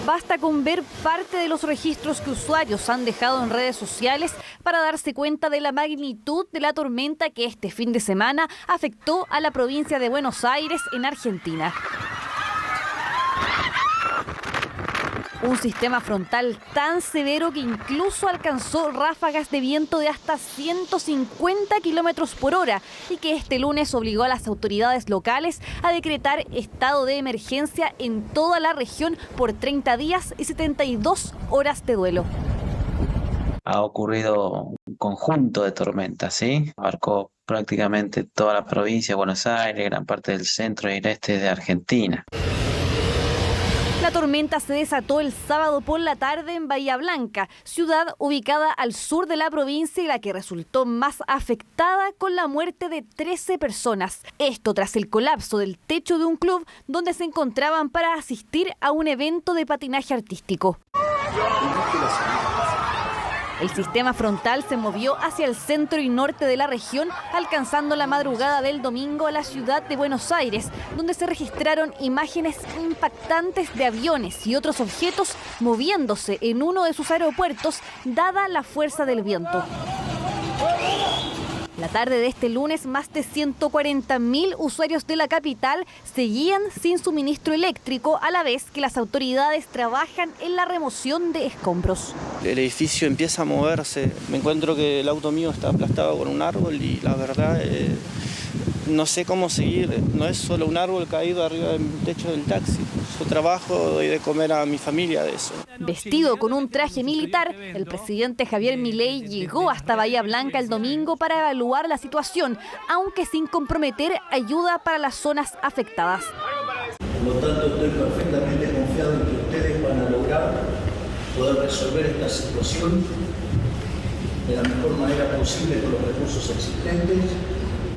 Basta con ver parte de los registros que usuarios han dejado en redes sociales para darse cuenta de la magnitud de la tormenta que este fin de semana afectó a la provincia de Buenos Aires, en Argentina. Un sistema frontal tan severo que incluso alcanzó ráfagas de viento de hasta 150 kilómetros por hora y que este lunes obligó a las autoridades locales a decretar estado de emergencia en toda la región por 30 días y 72 horas de duelo. Ha ocurrido un conjunto de tormentas, ¿sí? Abarcó prácticamente toda la provincia de Buenos Aires, gran parte del centro y el este de Argentina. La tormenta se desató el sábado por la tarde en Bahía Blanca, ciudad ubicada al sur de la provincia y la que resultó más afectada con la muerte de 13 personas. Esto tras el colapso del techo de un club donde se encontraban para asistir a un evento de patinaje artístico. El sistema frontal se movió hacia el centro y norte de la región, alcanzando la madrugada del domingo a la ciudad de Buenos Aires, donde se registraron imágenes impactantes de aviones y otros objetos moviéndose en uno de sus aeropuertos, dada la fuerza del viento. La tarde de este lunes, más de 140.000 usuarios de la capital seguían sin suministro eléctrico, a la vez que las autoridades trabajan en la remoción de escombros. El edificio empieza a moverse. Me encuentro que el auto mío está aplastado con un árbol y la verdad no sé cómo seguir. No es solo un árbol caído arriba del techo del taxi. Yo trabajo, doy de comer a mi familia de eso. Vestido con un traje militar, el presidente Javier Milei llegó hasta Bahía Blanca el domingo para evaluar la situación, aunque sin comprometer ayuda para las zonas afectadas. Por lo tanto, estoy perfectamente confiado en que ustedes van a lograr poder resolver esta situación de la mejor manera posible con los recursos existentes.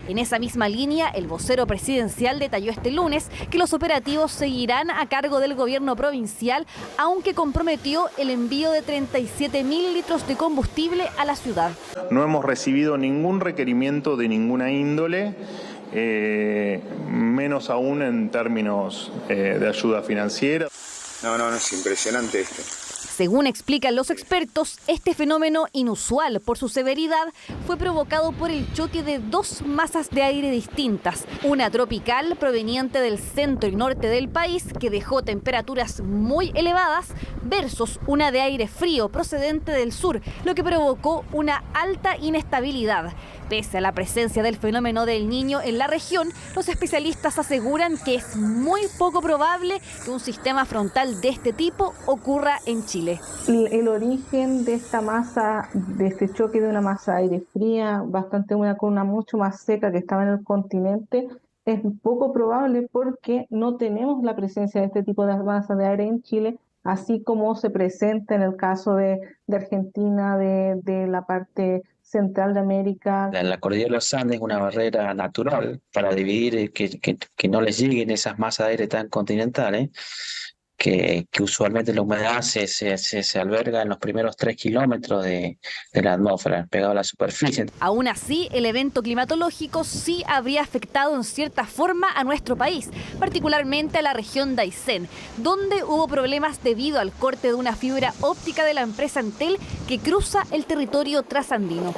En esa misma línea, el vocero presidencial detalló este lunes que los operativos seguirán a cargo del gobierno provincial, aunque comprometió el envío de 37.000 litros de combustible a la ciudad. No hemos recibido ningún requerimiento de ninguna índole, menos aún en términos de ayuda financiera. No, es impresionante esto. Según explican los expertos, este fenómeno inusual por su severidad fue provocado por el choque de dos masas de aire distintas. Una tropical proveniente del centro y norte del país que dejó temperaturas muy elevadas versus una de aire frío procedente del sur, lo que provocó una alta inestabilidad. Pese a la presencia del fenómeno del Niño en la región, los especialistas aseguran que es muy poco probable que un sistema frontal de este tipo ocurra en Chile. El origen de esta masa, de este choque de una masa de aire fría, bastante húmeda con una mucho más seca que estaba en el continente, es poco probable porque no tenemos la presencia de este tipo de masas de aire en Chile, así como se presenta en el caso de Argentina, de la parte central de América. La cordillera de los Andes es una barrera natural para dividir que no les lleguen esas masas de aire tan continentales, que usualmente la humedad se alberga en los primeros 3 kilómetros de la atmósfera, pegado a la superficie. Aún así, el evento climatológico sí habría afectado en cierta forma a nuestro país, particularmente a la región de Aysén, donde hubo problemas debido al corte de una fibra óptica de la empresa Entel que cruza el territorio trasandino.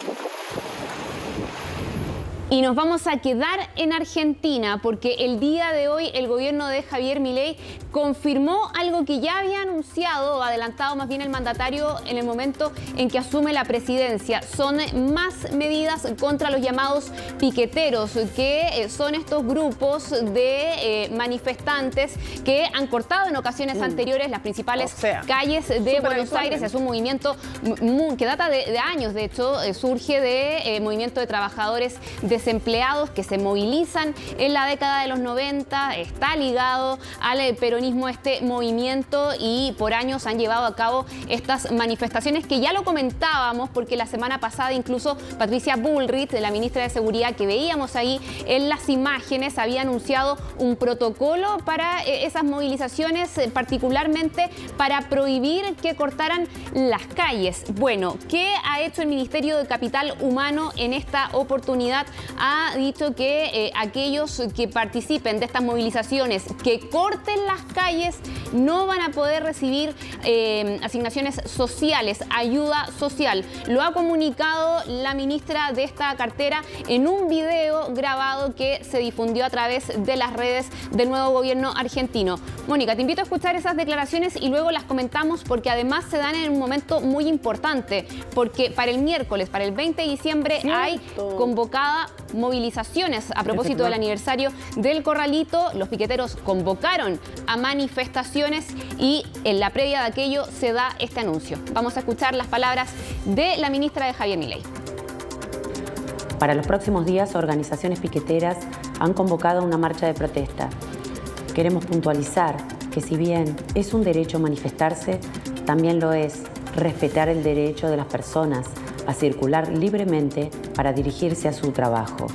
Y nos vamos a quedar en Argentina porque el día de hoy el gobierno de Javier Milei confirmó algo que ya había anunciado, o adelantado más bien el mandatario en el momento en que asume la presidencia. Son más medidas contra los llamados piqueteros, que son estos grupos de manifestantes que han cortado en ocasiones anteriores las principales calles de Buenos Aires. Es un movimiento que data de años, de hecho, surge de movimiento de trabajadores desempleados que se movilizan en la década de los 90, está ligado al peronismo este movimiento y por años han llevado a cabo estas manifestaciones que ya lo comentábamos porque la semana pasada incluso Patricia Bullrich, la ministra de Seguridad que veíamos ahí en las imágenes, había anunciado un protocolo para esas movilizaciones, particularmente para prohibir que cortaran las calles. Bueno, ¿qué ha hecho el Ministerio de Capital Humano en esta oportunidad? ha dicho que aquellos que participen de estas movilizaciones, que corten las calles, no van a poder recibir asignaciones sociales, ayuda social. Lo ha comunicado la ministra de esta cartera en un video grabado que se difundió a través de las redes del nuevo gobierno argentino. Mónica, te invito a escuchar esas declaraciones y luego las comentamos, porque además se dan en un momento muy importante, porque para el miércoles, para el 20 de diciembre, hay convocada movilizaciones a propósito del aniversario del Corralito. Los piqueteros convocaron a manifestaciones y en la previa de aquello se da este anuncio. Vamos a escuchar las palabras de la ministra de Javier Milei. Para los próximos días, organizaciones piqueteras han convocado una marcha de protesta. Queremos puntualizar que si bien es un derecho manifestarse, también lo es respetar el derecho de las personas a circular libremente para dirigirse a su trabajo.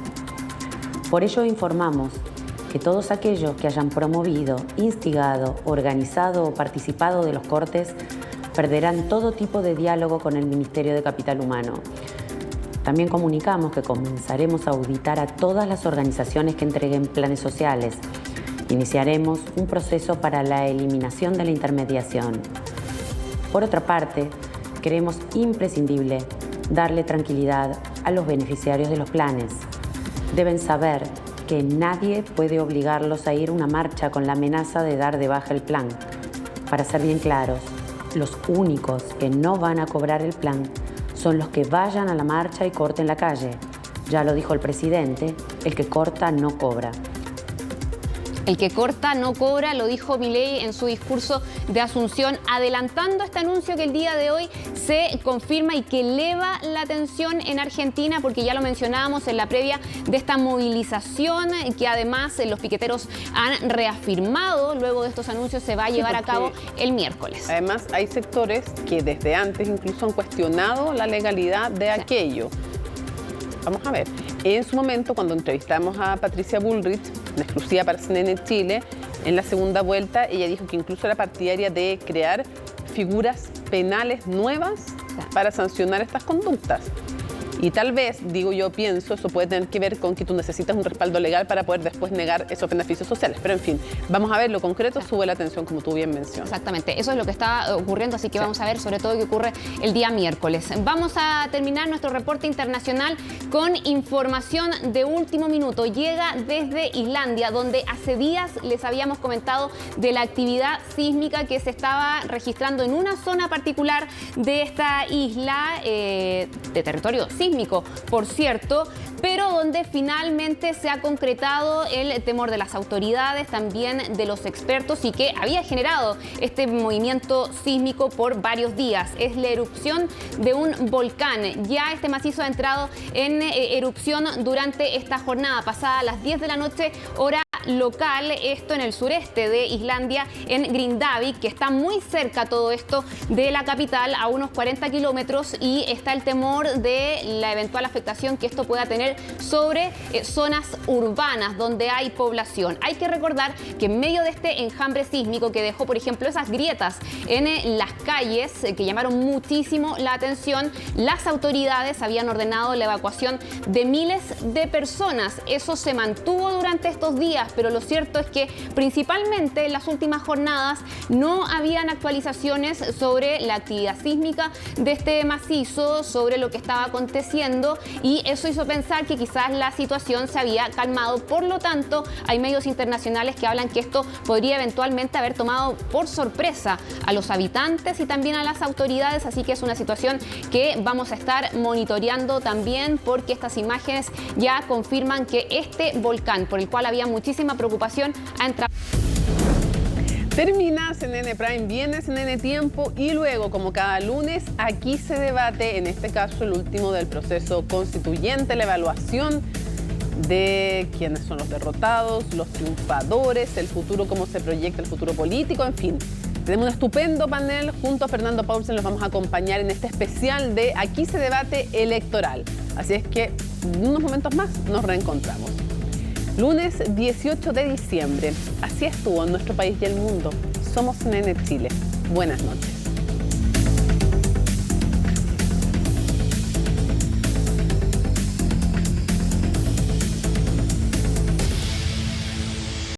Por ello informamos que todos aquellos que hayan promovido, instigado, organizado o participado de los cortes perderán todo tipo de diálogo con el Ministerio de Capital Humano. También comunicamos que comenzaremos a auditar a todas las organizaciones que entreguen planes sociales. Iniciaremos un proceso para la eliminación de la intermediación. Por otra parte, creemos imprescindible darle tranquilidad a los beneficiarios de los planes. Deben saber que nadie puede obligarlos a ir a una marcha con la amenaza de dar de baja el plan. Para ser bien claros, los únicos que no van a cobrar el plan son los que vayan a la marcha y corten la calle. Ya lo dijo el presidente, el que corta no cobra. El que corta no cobra, lo dijo Milei en su discurso de Asunción, adelantando este anuncio que el día de hoy se confirma y que eleva la tensión en Argentina, porque ya lo mencionábamos en la previa de esta movilización, que además los piqueteros han reafirmado luego de estos anuncios se va a llevar a cabo el miércoles. Además, hay sectores que desde antes incluso han cuestionado la legalidad de aquello. Vamos a ver. En su momento, cuando entrevistamos a Patricia Bullrich, en exclusiva para CNN Chile, en la segunda vuelta, ella dijo que incluso era partidaria de crear figuras penales nuevas para sancionar estas conductas. Y tal vez, digo yo, pienso, eso puede tener que ver con que tú necesitas un respaldo legal para poder después negar esos beneficios sociales. Pero en fin, vamos a ver lo concreto, sube la tensión como tú bien mencionas. Exactamente, eso es lo que está ocurriendo, así que vamos a ver sobre todo qué ocurre el día miércoles. Vamos a terminar nuestro reporte internacional con información de último minuto. Llega desde Islandia, donde hace días les habíamos comentado de la actividad sísmica que se estaba registrando en una zona particular de esta isla de territorio sísmico, por cierto, pero donde finalmente se ha concretado el temor de las autoridades, también de los expertos, y que había generado este movimiento sísmico por varios días. Es la erupción de un volcán. Ya este macizo ha entrado en erupción durante esta jornada, pasada a las 10 de la noche, hora local, esto en el sureste de Islandia, en Grindavik, que está muy cerca todo esto de la capital, a unos 40 kilómetros, y está el temor de la eventual afectación que esto pueda tener sobre zonas urbanas donde hay población. Hay que recordar que en medio de este enjambre sísmico que dejó, por ejemplo, esas grietas en las calles que llamaron muchísimo la atención, las autoridades habían ordenado la evacuación de miles de personas. Eso se mantuvo durante estos días, pero lo cierto es que principalmente en las últimas jornadas no habían actualizaciones sobre la actividad sísmica de este macizo, sobre lo que estaba aconteciendo, y eso hizo pensar que quizás la situación se había calmado. Por lo tanto, hay medios internacionales que hablan que esto podría eventualmente haber tomado por sorpresa a los habitantes y también a las autoridades, así que es una situación que vamos a estar monitoreando también, porque estas imágenes ya confirman que este volcán, por el cual había muchísima preocupación, ha entrado. Termina CNN Prime, viene CNN Tiempo y luego, como cada lunes, aquí se debate, en este caso el último del proceso constituyente, la evaluación de quiénes son los derrotados, los triunfadores, el futuro, cómo se proyecta el futuro político, en fin. Tenemos un estupendo panel, junto a Fernando Paulsen los vamos a acompañar en este especial de Aquí se debate electoral. Así es que en unos momentos más nos reencontramos. Lunes 18 de diciembre. Así estuvo en nuestro país y el mundo. Somos CNN Chile. Buenas noches.